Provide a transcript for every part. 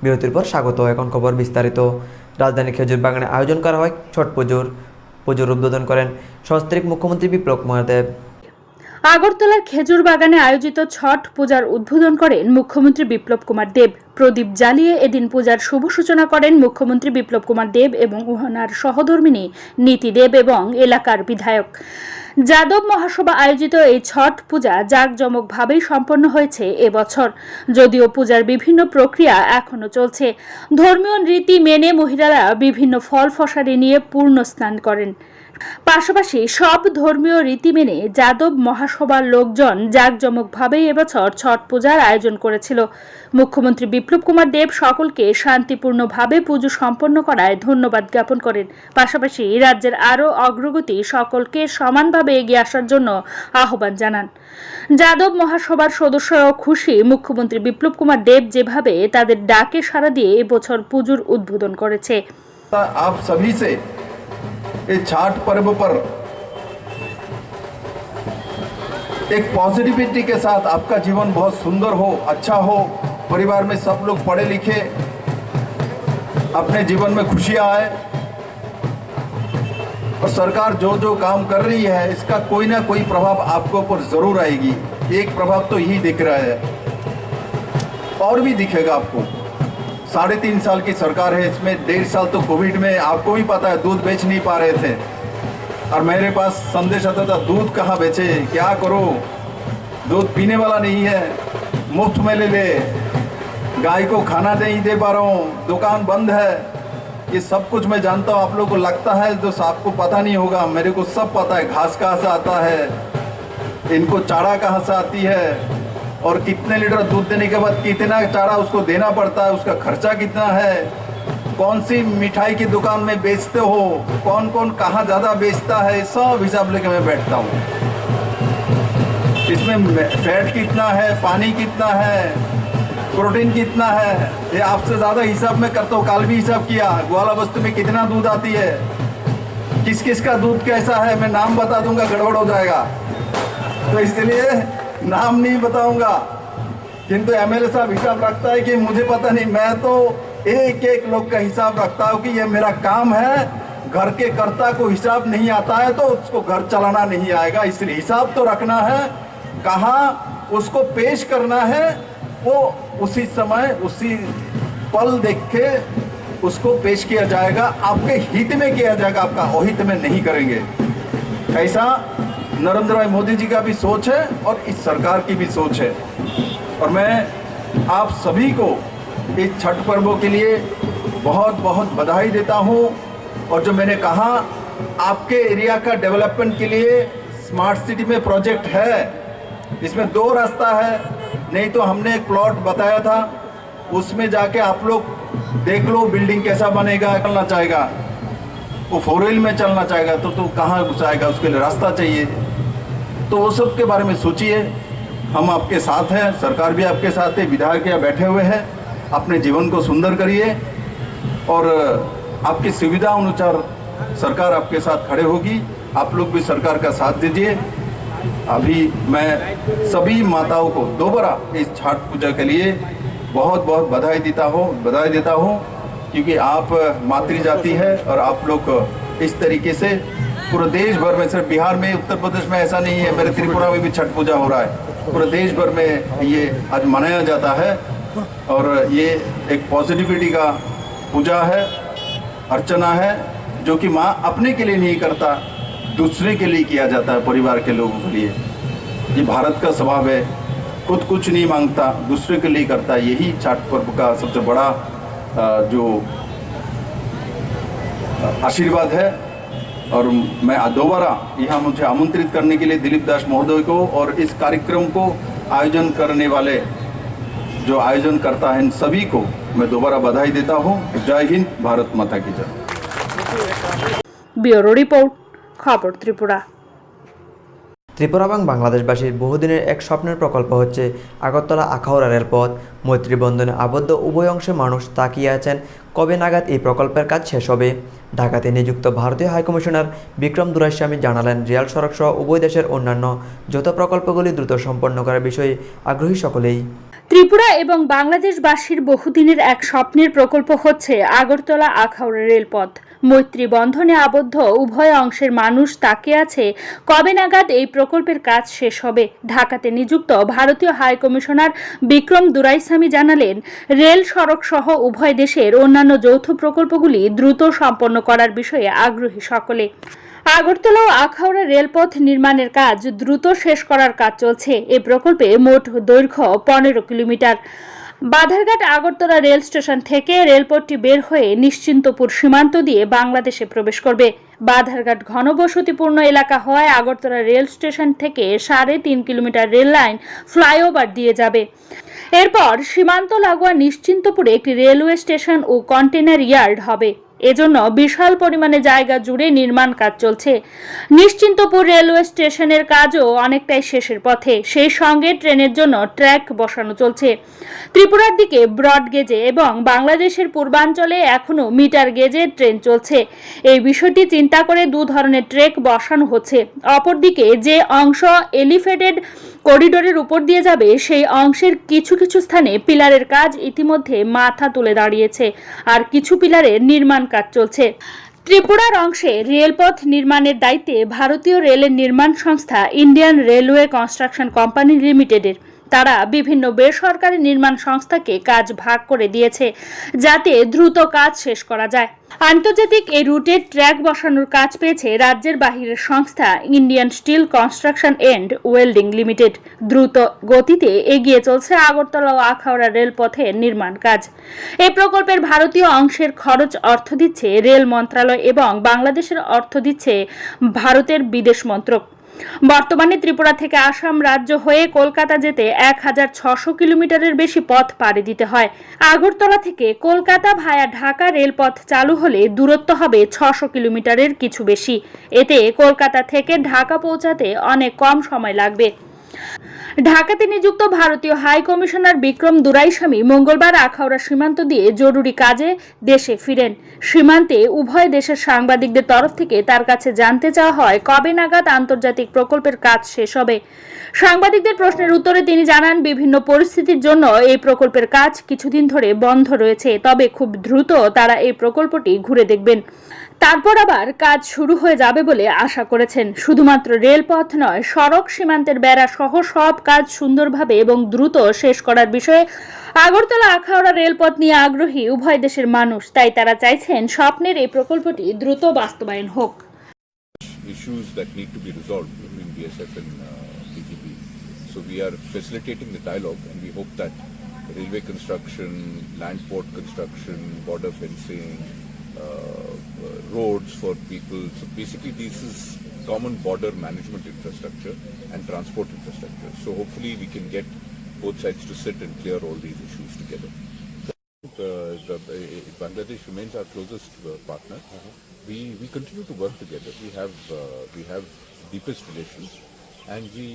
বিরতির পর স্বাগত। এখন খবর বিস্তারিত। রাজধানী খেজুর বাগানে আয়োজন করা হয় ছট পুজোর উদ্বোধন করেন সস্ত্রীক মুখ্যমন্ত্রী বিপ্লব কুমার দেব। আগরতলার খেজুর বাগানে আয়োজিত ছট পূজার উদ্বোধন করেন মুখ্যমন্ত্রী বিপ্লব কুমার দেব। প্রদীপ জ্বালিয়ে এদিন পূজার শুভ সূচনা করেন মুখ্যমন্ত্রী বিপ্লব কুমার দেব এবং ওনার সহধর্মিনী নীতি দেব এবং এলাকার বিধায়ক। যাদব মহাসভা আয়োজিত এই ছট পূজা জাঁকজমকভাবেই সম্পন্ন হয়েছে এবছর। যদিও পূজার বিভিন্ন প্রক্রিয়া এখনো চলছে। ধর্মীয় রীতি মেনে মহিলারা বিভিন্ন ফল ফসারি নিয়ে পূর্ণ স্নান করেন। পাশাপাশি সব ধর্মীয় রীতি মেনে যাদব মহাসভার লোকজন জাঁকজমকভাবেই এবছর ছট পূজার আয়োজন করেছিল। মুখ্যমন্ত্রী বিপ্লব কুমার দেব সকলকে শান্তিপূর্ণভাবে পুজো সম্পন্ন করায় ধন্যবাদ জ্ঞাপন করেন। পাশাপাশি রাজ্যের আরও অগ্রগতি সকলকে সমানভাবে এগিয়ে আসার জন্য আহ্বান জানান। যাদব মহাসভার সদস্যরাও খুশি মুখ্যমন্ত্রী বিপ্লব কুমার দেব যেভাবে তাদের ডাকে সাড়া দিয়ে এবছর পুজোর উদ্বোধন করেছে। इस छठ पर्व पर एक पॉजिटिविटी के साथ आपका जीवन बहुत सुंदर हो, अच्छा हो, परिवार में सब लोग पढ़े लिखे, अपने जीवन में खुशियां आए और सरकार जो जो काम कर रही है इसका कोई ना कोई प्रभाव आपके ऊपर जरूर आएगी। एक प्रभाव तो यही दिख रहा है और भी दिखेगा आपको। 3.5 साल की सरकार है, इसमें 1.5 साल तो कोविड में आपको भी पता है दूध बेच नहीं पा रहे थे और मेरे पास संदेश आता था दूध कहाँ बेचे, क्या करो, दूध पीने वाला नहीं है, मुफ्त में ले ले, गाय को खाना नहीं दे पा रहा हूँ, दुकान बंद है। ये सब कुछ मैं जानता हूँ, आप लोगों को लगता है जो आपको पता नहीं होगा, मेरे को सब पता है। घास कहाँ से आता है, इनको चारा कहाँ से आती है और कितने लीटर दूध देने के बाद कितना चारा उसको देना पड़ता है, उसका खर्चा कितना है, कौन सी मिठाई की दुकान में बेचते हो, कौन कौन कहाँ ज़्यादा बेचता है, सब हिसाब लेके मैं बैठता हूँ। इसमें फैट कितना है, पानी कितना है, प्रोटीन कितना है, ये आपसे ज़्यादा हिसाब में करता हूँ। कल भी हिसाब किया, ग्वाला बस्ती में कितना दूध आती है, किस किस का दूध कैसा है, मैं नाम बता दूंगा गड़बड़ हो जाएगा, तो इसलिए नाम नहीं बताऊंगा। किंतु एमएलए साहब हिसाब रखता है कि मुझे पता नहीं, मैं तो एक एक लोग का हिसाब रखता हूँ कि ये मेरा काम है। घर के कर्ता को हिसाब नहीं आता है तो उसको घर चलाना नहीं आएगा, इसलिए हिसाब तो रखना है। कहाँ उसको पेश करना है वो उसी समय उसी पल देख के उसको पेश किया जाएगा, आपके हित में किया जाएगा, आपका अहित में नहीं करेंगे। ऐसा नरेंद्र भाई मोदी जी का भी सोच है और इस सरकार की भी सोच है। और मैं आप सभी को इस छठ पर्व के लिए बहुत बहुत बधाई देता हूं। और जो मैंने कहा आपके एरिया का डेवलपमेंट के लिए स्मार्ट सिटी में प्रोजेक्ट है, इसमें 2 रास्ता है, नहीं तो हमने एक प्लॉट बताया था, उसमें जाके आप लोग देख लो बिल्डिंग कैसा बनेगा। चलना चाहेगा वो 4 व्हील में चलना चाहेगा तो कहाँ घुसाएगा, उसके लिए रास्ता चाहिए। तो वो सब के बारे में सोचिए, हम आपके साथ हैं, सरकार भी आपके साथ है, विधायक यहाँ बैठे हुए हैं। अपने जीवन को सुंदर करिए और आपकी सुविधा अनुसार सरकार आपके साथ खड़े होगी, आप लोग भी सरकार का साथ दीजिए। अभी मैं सभी माताओं को दोबारा इस छठ पूजा के लिए बहुत बहुत बधाई देता हूँ क्योंकि आप मातृ जाति है और आप लोग इस तरीके से पूरे देश भर में, सिर्फ बिहार में उत्तर प्रदेश में ऐसा नहीं है, मेरे त्रिपुरा में भी छठ पूजा हो रहा है, पूरे देश भर में ये आज मनाया जाता है। और ये एक पॉजिटिविटी का पूजा है, अर्चना है, जो कि माँ अपने के लिए नहीं करता, दूसरे के लिए किया जाता है, परिवार के लोगों के लिए। ये भारत का स्वभाव है, खुद कुछ नहीं मांगता, दूसरे के लिए करता है। यही छठ पर्व का सबसे बड़ा जो आशीर्वाद है। और मैं दोबारा यहाँ मुझे आमंत्रित करने के लिए दिलीप दास महोदय को और इस कार्यक्रम को आयोजन करने वाले जो आयोजन करता है इन सभी को मैं दोबारा बधाई देता हूँ। जय हिंद, भारत माता की जय। ব্যুরো রিপোর্ট, খবর ত্রিপুরা। ত্রিপুরা এবং বাংলাদেশবাসীর বহুদিনের এক স্বপ্নের প্রকল্প হচ্ছে আগরতলা আখাউড়া রেলপথ। মৈত্রী বন্ধনে আবদ্ধ উভয় অংশে মানুষ তাকিয়ে আছেন কবে নাগাদ এই প্রকল্পের কাজ শেষ হবে। ঢাকাতে নিযুক্ত ভারতীয় হাইকমিশনার বিক্রম দুরাইস্বামী জানালেন, রেল সড়ক সহ উভয় দেশের অন্যান্য যত প্রকল্পগুলি দ্রুত সম্পন্ন করার বিষয়ে আগ্রহী সকলেই। ত্রিপুরা এবং বাংলাদেশবাসীর বহুদিনের এক স্বপ্নের প্রকল্প হচ্ছে আগরতলা আখাউড়া রেলপথ। মৈত্রী বন্ধনে আবদ্ধ উভয় অংশের মানুষ তাকিয়ে আছে কবে নাগাদ এই প্রকল্পের কাজ শেষ হবে। ঢাকাতে নিযুক্ত ভারতীয় হাই কমিশনার বিক্রম দুরাইস্বামী জানালেন, রেল সড়ক সহ উভয় দেশের অন্যান্য যৌথ প্রকল্পগুলি দ্রুত সম্পন্ন করার বিষয়ে আগ্রহী সকলে। আগরতলা ও আখাউড়া রেলপথ নির্মাণের কাজ দ্রুত শেষ করার কাজ চলছে। এই প্রকল্পে মোট দৈর্ঘ্য 15 kilometre. Badharghat Agartala rail station থেকে রেলপথটি বের হয়ে নিশ্চিন্তপুর সীমান্ত দিয়ে বাংলাদেশে প্রবেশ করবে। বাধারঘাট ঘনবসতিপূর্ণ এলাকা হওয়ায় আগরতলা রেল স্টেশন থেকে 3.5 কিলোমিটার রেল লাইন ফ্লাইওভার দিয়ে যাবে। এরপর সীমান্ত লাগোয়া নিশ্চিন্তপুরে একটি রেলওয়ে স্টেশন ও কন্টেনার ইয়ার্ড হবে। এজন্য বিশাল পরিমাণে জায়গা জুড়ে নির্মাণ কাজ চলছে। নিশ্চিন্তপুর রেলওয়ে স্টেশনের কাজও অনেকটাই শেষের পথে। সেই সঙ্গে ট্রেনের জন্য ট্র্যাক বসানো চলছে। ত্রিপুরার দিকে ব্রড গেজে এবং বাংলাদেশের পূর্বাঞ্চলে এখনো মিটার গেজে ট্রেন চলছে। এই বিষয়টি চিন্তা করে 2 ধরনের ট্র্যাক বসানো হচ্ছে। অপরদিকে যে অংশ এলিভেটেড করিডোরের উপর দিয়ে যাবে সেই অংশের কিছু কিছু স্থানে পিলারের কাজ ইতিমধ্যে মাথা তুলে দাঁড়িয়েছে, আর কিছু পিলারের নির্মাণ কাজ চলছে। ত্রিপুরার অংশে রেলপথ নির্মাণের দায়িত্বে ভারতীয় রেলের নির্মাণ সংস্থা ইন্ডিয়ান রেলওয়ে কনস্ট্রাকশন কোম্পানি লিমিটেডের। তারা বিভিন্ন বেসরকারি নির্মাণ সংস্থাকে কাজ ভাগ করে দিয়েছে যাতে দ্রুত কাজ শেষ করা যায়। আন্তর্জাতিক এই রুটের ট্র্যাক বসানোর কাজ পেয়েছে রাজ্যের বাহিরের সংস্থা Indian steel construction and welding limited. দ্রুত গতিতে এগিয়ে চলছে আগরতলা ও আখাউড়া রেলপথের নির্মাণ কাজ। এই প্রকল্পের ভারতীয় অংশের খরচ অর্থ দিচ্ছে রেল মন্ত্রণালয় এবং বাংলাদেশের অর্থ দিচ্ছে ভারতের বিদেশ মন্ত্রক। বর্তমানে ত্রিপুরা থেকে আসাম রাজ্য হয়ে কলকাতা যেতে 1600 কিলোমিটারের বেশি পথ পাড়ি দিতে হয়। আগরতলা থেকে কলকাতা ভায়া ঢাকা রেলপথ চালু হলে দূরত্ব হবে 600 কিলোমিটারের কিছু বেশি। এতে কলকাতা থেকে ঢাকা পৌঁছাতে অনেক কম সময় লাগবে। ঢাকাতে নিযুক্ত ভারতীয় হাই কমিশনার বিক্রম দুরাইস্বামী মঙ্গলবার আখাউড়া সীমান্ত দিয়ে জরুরি কাজে দেশে ফিরেন। সীমান্তে উভয় দেশের সাংবাদিকদের তরফ থেকে তার কাছে জানতে চাওয়া হয় কবে নাগাদ আন্তর্জাতিক প্রকল্পের কাজ শেষ হবে। সাংবাদিকদের প্রশ্নের উত্তরে তিনি জানান, বিভিন্ন পরিস্থিতির জন্য এই প্রকল্পের কাজ কিছুদিন ধরে বন্ধ রয়েছে, তবে খুব দ্রুত তারা এই প্রকল্পটি ঘুরে দেখবেন। তারপর আবার কাজ শুরু হয়ে যাবে বলে আশা করেছেন। শুধুমাত্র রেলপথ নয়, সড়ক, সীমান্তের বেড়া সহ সব কাজ সুন্দরভাবে এবং দ্রুত শেষ করার বিষয়ে আগরতলা আখাউড়া রেলপথ নিয়ে আগ্রহী উভয় দেশের মানুষ। তাই তারা চাইছেন স্বপ্নের এই প্রকল্পটি দ্রুত বাস্তবায়ন হোক। Issues that need to be resolved between BSF and BGP. So we are facilitating the dialogue, and we hope that railway construction, land port construction, border fencing, roads for people. So basically this is common border management infrastructure and transport infrastructure. So hopefully we can get both sides to sit and clear all these issues together. Bangladesh remains our closest partner. We continue to work together. We have deepest relations, and we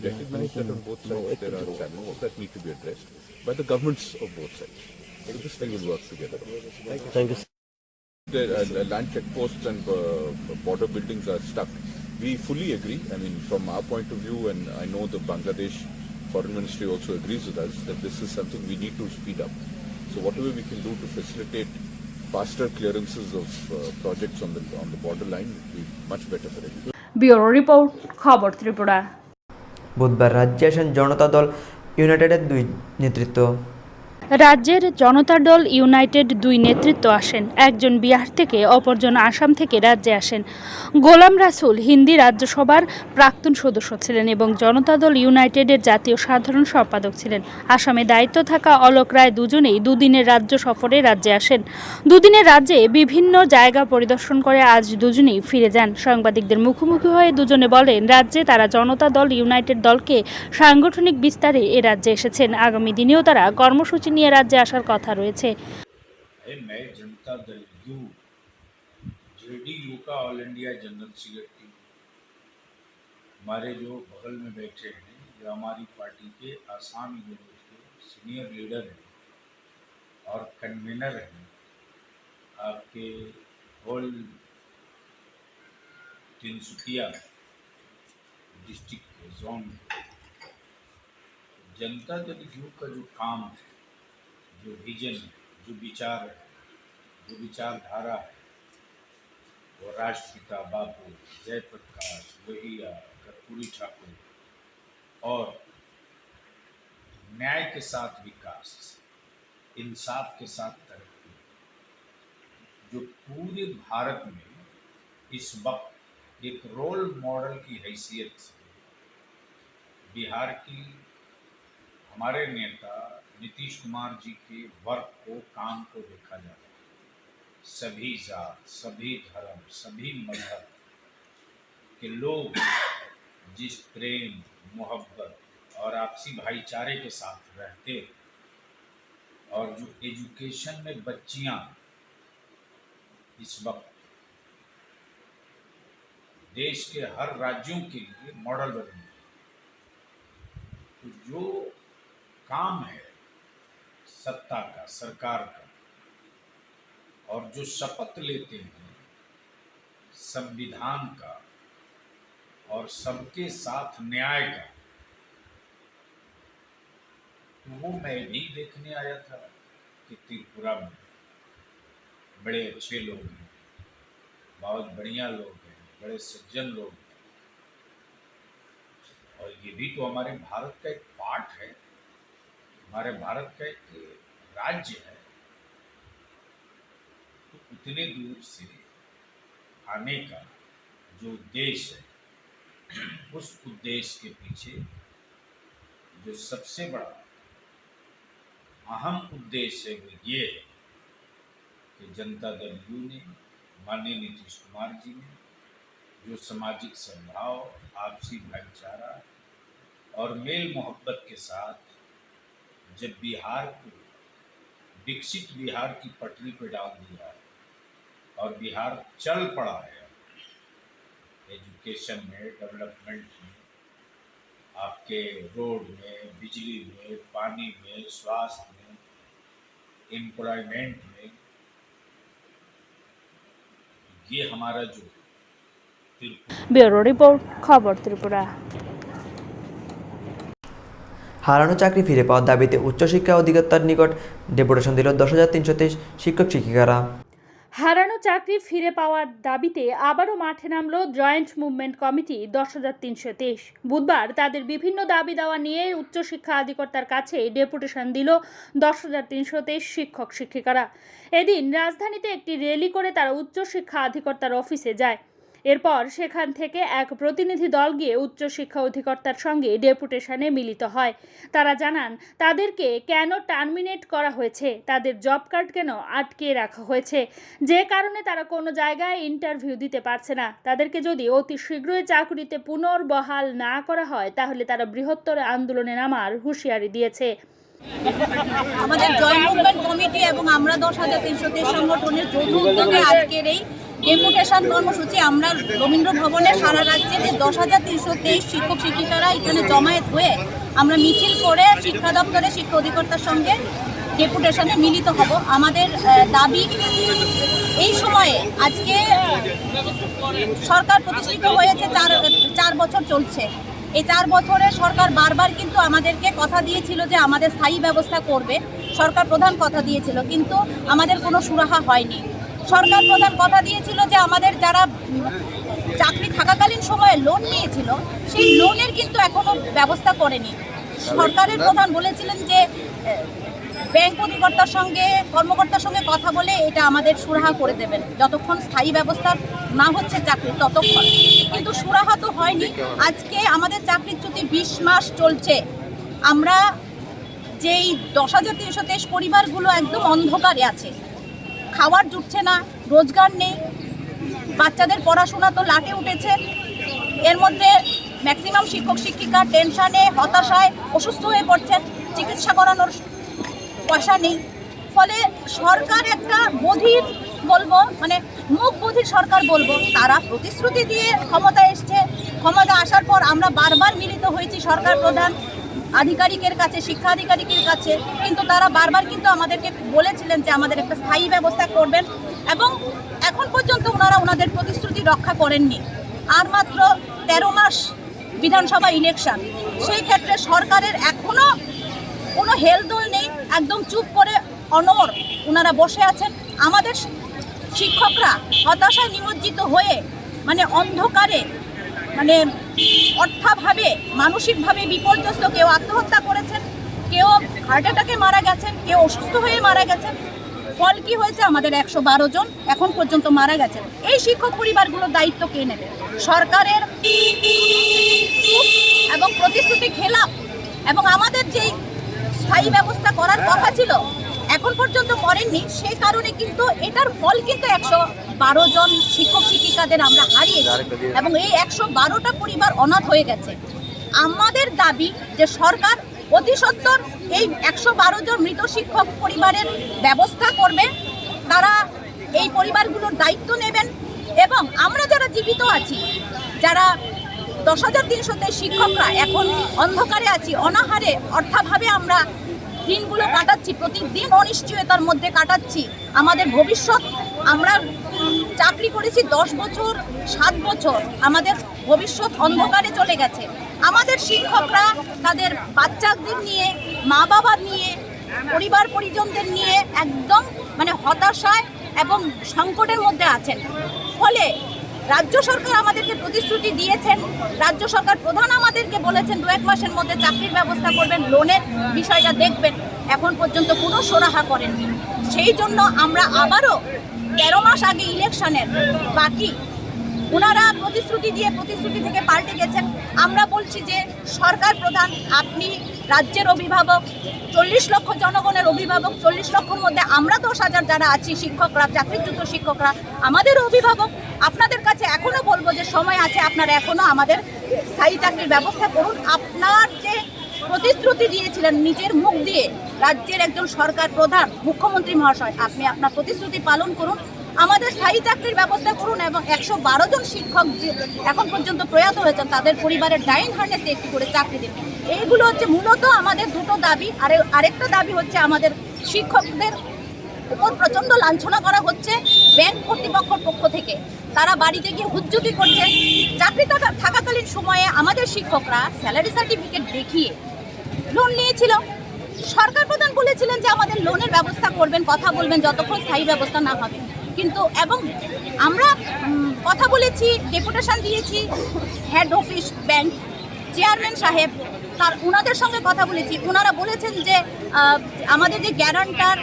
recognize that on both sides there are challenges that need to be addressed by the governments of both sides. So this we will work together. Thank you. The land checkposts and border buildings are stuck. We fully agree. I mean, from our point of view, and I know the Bangladesh Foreign Ministry also agrees with us that this is something we need to speed up. So whatever we can do to facilitate faster clearances of projects on the borderline would be much better for everyone. Bureau report, খবর ত্রিপুরা। বুধবার রাজ্যে আসেন জনতা দল ইউনাইটেডের 2 নেতৃত্ব। রাজ্যের জনতা দল United 2 নেতৃত্ব আসেন। একজন বিহার থেকে, অপরজন আসাম থেকে রাজ্যে আসেন। গোলাম রাসুল হিন্দি রাজ্যসভার প্রাক্তন সদস্য ছিলেন এবং জনতা দল ইউনাইটেডের জাতীয় সাধারণ সম্পাদক ছিলেন। আসামে দায়িত্ব থাকা অলোক রায় দুজনেই 2 দিনের রাজ্য সফরে রাজ্যে আসেন। 2 দিনের রাজ্যে বিভিন্ন জায়গা পরিদর্শন করে আজ দুজনেই ফিরে যান। সাংবাদিকদের মুখোমুখি হয়ে দুজনে বলেন, রাজ্যে তারা জনতা দল ইউনাইটেড দলকে সাংগঠনিক বিস্তারে এ রাজ্যে এসেছেন। আগামী দিনেও তারা কর্মসূচি নিয়ে রাজ্যে আসার কথা রয়েছে। मैं जनता दल यू जेडीयू का ऑल इंडिया जनरल सेक्रेटरी। हमारे जो बगल में बैठे हैं ये हमारी पार्टी के आसाम यूनिट के सीनियर लीडर हैं और कन्वीनर हैं आपके होल तिनसुकिया डिस्ट्रिक्ट के जोन जनता दल यू का जो काम है, जो विजन है, जो विचार है, जो विचारधारा है, वो राष्ट्रपिता बापू, जयप्रकाश, लोहिया, कर्पूरी ठाकुर और न्याय के साथ विकास, इंसाफ के साथ तरक्की, जो पूरे भारत में इस वक्त एक रोल मॉडल की हैसियत से बिहार की हमारे नेता नीतीश कुमार जी के वर्क को, काम को देखा जा रहा है। सभी जात, सभी धर्म, सभी मजहब के लोग जिस प्रेम, मोहब्बत और आपसी भाईचारे के साथ रहते, और जो एजुकेशन में बच्चियां इस वक्त देश के हर राज्यों के लिए मॉडल बन रही है, तो जो काम है सत्ता का, सरकार का, और जो शपथ लेते हैं संविधान का और सबके साथ न्याय का, तो वो मैं भी देखने आया था कि त्रिपुरा में बड़े अच्छे लोग हैं, बहुत बढ़िया लोग हैं, बड़े सज्जन लोग हैं, और ये भी तो हमारे भारत का एक पार्ट है, हमारे भारत का एक राज्य है। तो इतने दूर से आने का जो उद्देश्य है, उस उद्देश्य के पीछे जो सबसे बड़ा अहम उद्देश्य है वो ये है कि जनता दल यू ने, माननीय नीतीश कुमार जी ने जो सामाजिक सद्भाव, आपसी भाईचारा और मेल मोहब्बत के साथ जब बिहार को विकसित बिहार की पटरी पर डाल दिया है और बिहार चल पड़ा है एजुकेशन में, डेवलपमेंट में, आपके रोड में, बिजली में, पानी में, स्वास्थ्य में, एम्प्लॉयमेंट में, ये हमारा जो ব্যুরো রিপোর্ট, খবর ত্রিপুরা। হারানো চাকরি ফিরে পাওয়ার দাবিতে উচ্চশিক্ষা অধিকর্তার নিকট ডেপুটেশন দিল 10,323 শিক্ষক শিক্ষিকারা। হারানো চাকরি ফিরে পাওয়ার দাবিতে আবারও মাঠে নামল জয়েন্ট মুভমেন্ট কমিটি 10,323। বুধবার তাদের বিভিন্ন দাবি দেওয়া নিয়ে উচ্চশিক্ষা অধিকর্তার কাছে ডেপুটেশন দিল 10,323 শিক্ষক শিক্ষিকারা। এদিন রাজধানীতে একটি র্যালি করে তারা উচ্চশিক্ষা অধিকর্তার অফিসে যায়। এরপর সেখান থেকে এক প্রতিনিধি দল গিয়ে উচ্চশিক্ষা অধিকর্তার সঙ্গে ডেপুটেশনে মিলিত হয়। তারা জানান তাদেরকে কেন টার্মিনেট করা হয়েছে, তাদের জব কার্ড কেন আটকে রাখা হয়েছে, যে কারণে তারা কোনো জায়গায় ইন্টারভিউ দিতে পারছে না। তাদেরকে যদি অতি শীঘ্রই চাকরিতে পুনর্বহাল না করা হয় তাহলে তারা বৃহত্তর আন্দোলনে নামার হুঁশিয়ারি দিয়েছে। আমাদের জয়েন্ট মুভমেন্ট কমিটি এবং আমরা 10,323 সংগঠনের যৌথ উদ্যোগে আজকের এই ডেপুটেশন কর্মসূচি আমরা রবীন্দ্র ভবনে সারা রাজ্যে যে 10,323 শিক্ষক শিক্ষিকারা এখানে জমায়েত হয়ে আমরা মিছিল করে শিক্ষা দপ্তরে শিক্ষা অধিকর্তার সঙ্গে ডেপুটেশনে মিলিত হব। আমাদের দাবি, এই সময়ে আজকে সরকার প্রতিষ্ঠিত হয়েছে 4 বছর চলছে। এই 4 বছরে সরকার বারবার কিন্তু আমাদেরকে কথা দিয়েছিল যে আমাদের স্থায়ী ব্যবস্থা করবে, সরকার প্রধান কথা দিয়েছিল, কিন্তু আমাদের কোনো সুরাহা হয়নি। সরকার প্রধান কথা দিয়েছিল যে আমাদের যারা চাকরি থাকাকালীন সময়ে লোন নিয়েছিল সেই লোনের কিন্তু এখনো ব্যবস্থা করেনি। সরকারের প্রধান বলেছিলেন যে ব্যাংক অধিকর্তার সঙ্গে, কর্মকর্তার সঙ্গে কথা বলে এটা আমাদের সুরাহা করে দেবেন, যতক্ষণ স্থায়ী ব্যবস্থা না হচ্ছে চাকরি ততক্ষণ। কিন্তু সুরাহা তো হয়নি। আজকে আমাদের চাকরিচ্যুতি 20 মাস চলছে। আমরা যেই 10,323 পরিবারগুলো একদম অন্ধকারে আছে, খাবার জুটছে না, রোজগার নেই, বাচ্চাদের পড়াশোনা তো লাটে উঠেছে, এর মধ্যে ম্যাক্সিমাম শিক্ষক শিক্ষিকা টেনশনে, হতাশায় অসুস্থ হয়ে পড়ছেন, চিকিৎসা করানোর পয়সা নেই। ফলে সরকার একটা বধির বলবো, মানে মুখ বধির সরকার বলবো। তারা প্রতিশ্রুতি দিয়ে ক্ষমতা এসছে, ক্ষমতা আসার পর আমরা বারবার মিলিত হয়েছি সরকার প্রধান আধিকারিকের কাছে, শিক্ষা আধিকারিকের কাছে, কিন্তু তারা বারবার কিন্তু আমাদেরকে বলেছিলেন যে আমাদের একটা স্থায়ী ব্যবস্থা করবেন, এবং এখন পর্যন্ত ওনারা ওনাদের প্রতিশ্রুতি রক্ষা করেননি। আর মাত্র 13 মাস বিধানসভা ইলেকশন, সেই ক্ষেত্রে সরকারের এখনও কোনো হেলদোল নেই, একদম চুপ করে অনড় ওনারা বসে আছেন। আমাদের শিক্ষকরা হতাশায় নিমজ্জিত হয়ে মানে অন্ধকারে মানে অর্থাভাবে মানসিকভাবে বিপর্যস্ত, কেউ আত্মহত্যা করেছেন, কেউ হার্ট অ্যাটাকে মারা গেছেন, কেউ অসুস্থ হয়ে মারা গেছেন। ফল কি হয়েছে? আমাদের 112 জন এখন পর্যন্ত মারা গেছেন। এই শিক্ষক পরিবারগুলোর দায়িত্ব কে নেবে? সরকারের এবং প্রতিশ্রুতি খেলাপ এবং আমাদের যেই স্থায়ী ব্যবস্থা করার কথা ছিল এখন পর্যন্ত করেননি, সেই কারণে কিন্তু এটার ফল কিন্তু 112 জন শিক্ষক শিক্ষিকাদের আমরা হারিয়েছি এবং এই 112টা পরিবার অনাথ হয়ে গেছে। আমাদের দাবি যে সরকার অতি সত্বর এই 112 জন মৃত শিক্ষক পরিবারের ব্যবস্থা করবে, তারা এই পরিবারগুলোর দায়িত্ব নেবেন এবং আমরা যারা জীবিত আছি, যারা 10,300 শিক্ষকরা এখন অন্ধকারে আছি, অনাহারে অর্থাভাবে আমরা দিনগুলো কাটাচ্ছি, প্রতিদিন অনিশ্চয়তার মধ্যে কাটাচ্ছি। আমাদের ভবিষ্যৎ, আমরা চাকরি করেছি 10 বছর 7 বছর, আমাদের ভবিষ্যৎ অন্ধকারে চলে গেছে। আমাদের শিক্ষকরা তাদের বাচ্চাদের নিয়ে, মা বাবা নিয়ে, পরিবার পরিজনদের নিয়ে একদম মানে হতাশায় এবং সংকটের মধ্যে আছেন। ফলে রাজ্য সরকার আমাদেরকে প্রতিশ্রুতি দিয়েছেন, রাজ্য সরকার প্রধান আমাদেরকে বলেছেন 2-1 মাসের মধ্যে চাকরির ব্যবস্থা করবেন, লোনের বিষয়টা দেখবেন, এখন পর্যন্ত কোনো সুরাহা করেননি। সেই জন্য আমরা আবারও 13 মাস আগে ইলেকশনের বাকি ওনারা প্রতিশ্রুতি দিয়ে প্রতিশ্রুতি থেকে পাল্টে গেছেন। আমরা বলছি যে সরকার প্রধান, আপনি রাজ্যের অভিভাবক, 40 লক্ষ জনগণের অভিভাবক, 40 লক্ষর মধ্যে আমরা 10,000 যারা আছি শিক্ষকরা, চাকরিচ্যুত শিক্ষকরা আমাদেরও অভিভাবক। আপনাদের কাছে এখনো বলবো যে সময় আছে, আপনারা এখনো আমাদের স্থায়ী চাকরির ব্যবস্থা করুন। আপনার যে প্রতিশ্রুতি দিয়েছিলেন নিজের মুখ দিয়ে, রাজ্যের একজন সরকার প্রধান মুখ্যমন্ত্রী মহাশয়, আপনি আপনার প্রতিশ্রুতি পালন করুন, আমাদের স্থায়ী চাকরির ব্যবস্থা করুন এবং 112 জন শিক্ষক যে এখন পর্যন্ত প্রয়াত হয়েছেন তাদের পরিবারের ডাইন হার্নেসে একটি করে চাকরি দিন। এইগুলো হচ্ছে মূলত আমাদের দুটো দাবি। আরেকটা দাবি হচ্ছে আমাদের শিক্ষকদের উপর প্রচণ্ড লাঞ্ছনা করা হচ্ছে ব্যাংক কর্তৃপক্ষের পক্ষ থেকে। তারা বাড়িতে গিয়ে হুজ্জুতি করছে। চাকরি থাকাকালীন সময়ে আমাদের শিক্ষকরা স্যালারি সার্টিফিকেট দেখিয়ে লোন নিয়েছিল। সরকার প্রধান বলেছিলেন যে আমাদের লোনের ব্যবস্থা করবেন, কথা বলবেন যতক্ষণ স্থায়ী ব্যবস্থা না হবে। কিন্তু এবং আমরা কথা বলেছি, ডেপুটেশন দিয়েছি হেড অফিস ব্যাংক চেয়ারম্যান সাহেব, ওনাদের সঙ্গে কথা বলেছি। ওনারা বলেছেন যে আমাদের যে গ্যারান্টার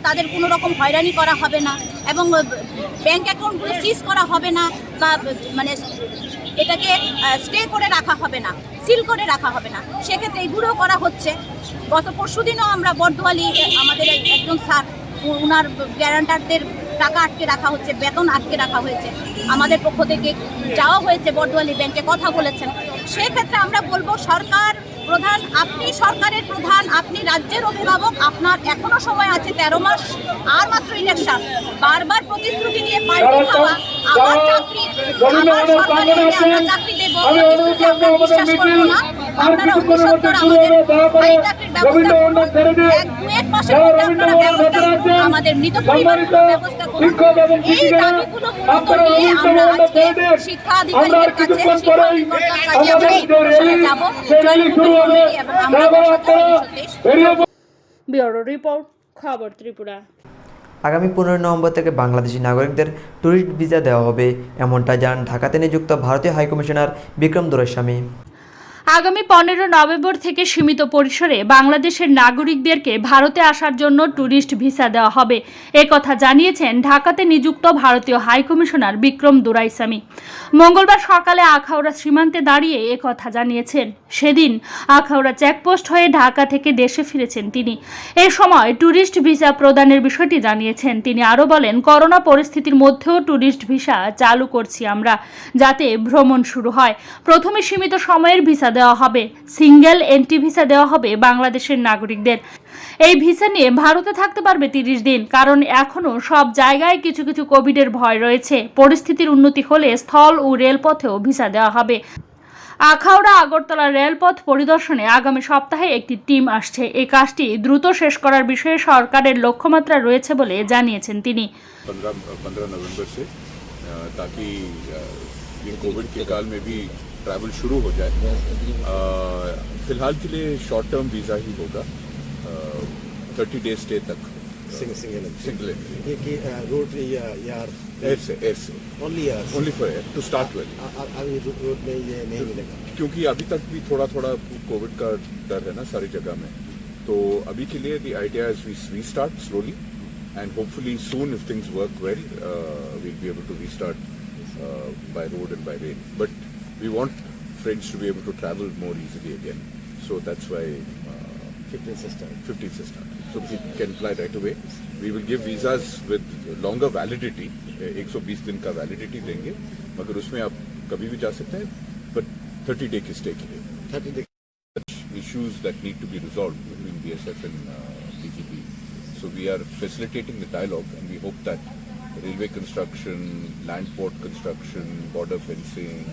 তাদের কোনো রকম হয়রানি করা হবে না এবং ব্যাংক অ্যাকাউন্টগুলো সিজ করা হবে না বা মানে এটাকে স্টে করে রাখা হবে না, সিল করে রাখা হবে না। সেক্ষেত্রে এগুলো করা হচ্ছে। গত পরশুদিনও আমরা বর্দোয়ালি আমাদের একজন স্যার, ওনার গ্যারান্টারদের টাকা আটকে রাখা হচ্ছে, বেতন আটকে রাখা হয়েছে। আমাদের পক্ষ থেকে যাওয়া হয়েছে বর্দোয়ালি ব্যাংকে, কথা বলেছেন। সেক্ষেত্রে আমরা বলবো সরকার প্রধান, আপনি সরকারের প্রধান, আপনি রাজ্যের অভিভাবক, আপনার এখনো সময় আছে 13 মাস, আর মাত্র ইলেকশন। বারবার প্রতিশ্রুতি দিয়ে পাল্টে খাওয়া, আবার চাকরি, আবার সরকারি আমরা চাকরি দেবো, প্রতিশ্রুতি আমরা বিশ্বাস করবো না। আপনারা অতি সত্বর আমাদের স্থায়ী চাকরির ব্যবস্থা করুন। 1-2 মাসের মধ্যে আপনারা ব্যবস্থা করুন, আমাদের মৃত পরিবারগুলোর ব্যবস্থা করুন। এই দাবিগুলো মূলত নিয়ে আমরা আজকে শিক্ষা আধিকারিকের কাছে, শিক্ষা অধিকর্তার কাছে আমরা এই প্রশ্নে যাবো। এবং আমরা ব্যুরো রিপোর্ট, খবর ত্রিপুরা। আগামী 15 নভেম্বর থেকে বাংলাদেশি নাগরিকদের ট্যুরিস্ট ভিসা দেওয়া হবে, এমনটা জানান ঢাকাতে নিযুক্ত ভারতীয় হাইকমিশনার বিক্রম দোরাইস্বামী। আগামী 15 নভেম্বর থেকে সীমিত পরিসরে বাংলাদেশের নাগরিকদেরকে ভারতে আসার জন্য ট্যুরিস্ট ভিসা দেওয়া হবে, একথা জানিয়েছেন ঢাকাতে নিযুক্ত ভারতীয় হাইকমিশনার বিক্রম দোরাইস্বামী। মঙ্গলবার সকালে আখাউড়া সীমান্তে দাঁড়িয়ে একথা জানিয়েছেন। সেদিন আখাউড়া চেকপোস্ট হয়ে ঢাকা থেকে দেশে ফিরেছেন তিনি। এ সময় ট্যুরিস্ট ভিসা প্রদানের বিষয়টি জানিয়েছেন তিনি। আরও বলেন, করোনা পরিস্থিতির মধ্যেও ট্যুরিস্ট ভিসা চালু করছি আমরা, যাতে ভ্রমণ শুরু হয়। প্রথমে সীমিত সময়ের ভিসা দেওয়া হবে, সিঙ্গেল এন্ট্রি ভিসা দেওয়া হবে বাংলাদেশের নাগরিকদের। এই ভিসা নিয়ে ভারতে থাকতে পারবে 30 দিন, কারণ এখনও সব জায়গায় কিছু কিছু কোভিডের ভয় রয়েছে। পরিস্থিতির উন্নতি হলে স্থল ও রেলপথেও ভিসা দেওয়া হবে। আখাউড়া আগরতলা রেলপথ পরিদর্শনে আগামী সপ্তাহে একটি টিম আসছে। এই কাজটি দ্রুত শেষ করার বিষয়ে সরকারের লক্ষ্যমাত্রা রয়েছে বলে জানিয়েছেন তিনি। 15 नवंबर से ताकि ये कोविड के काल में भी ट्रैवल शुरू हो जाए। फिलहाल के लिए शॉर्ट टर्म वीज़ा ही होगा 30 days stay तक सिंगल single entry. ये रोड यार Air से only for air to start with. अभी रोड में ये नहीं मिलेगा क्योंकि अभी तक भी थोड़ा कोविड का डर है ना सारी जगह में, तो अभी के लिए the idea is we restart slowly and hopefully soon if things work well we'll be able to restart by road and by rail, but we want friends to be able to travel more easily again, so that's why 15 system so we can apply right away. We will give visas with longer validity, 120 दिन का validity देंगे, मगर उसमें आप कभी भी जा सकते हैं, but 30 day की stay के लिए 30 day issues that need to be resolved between BSF and BGP. So we are facilitating the dialogue and we hope that railway construction, land port construction, border fencing,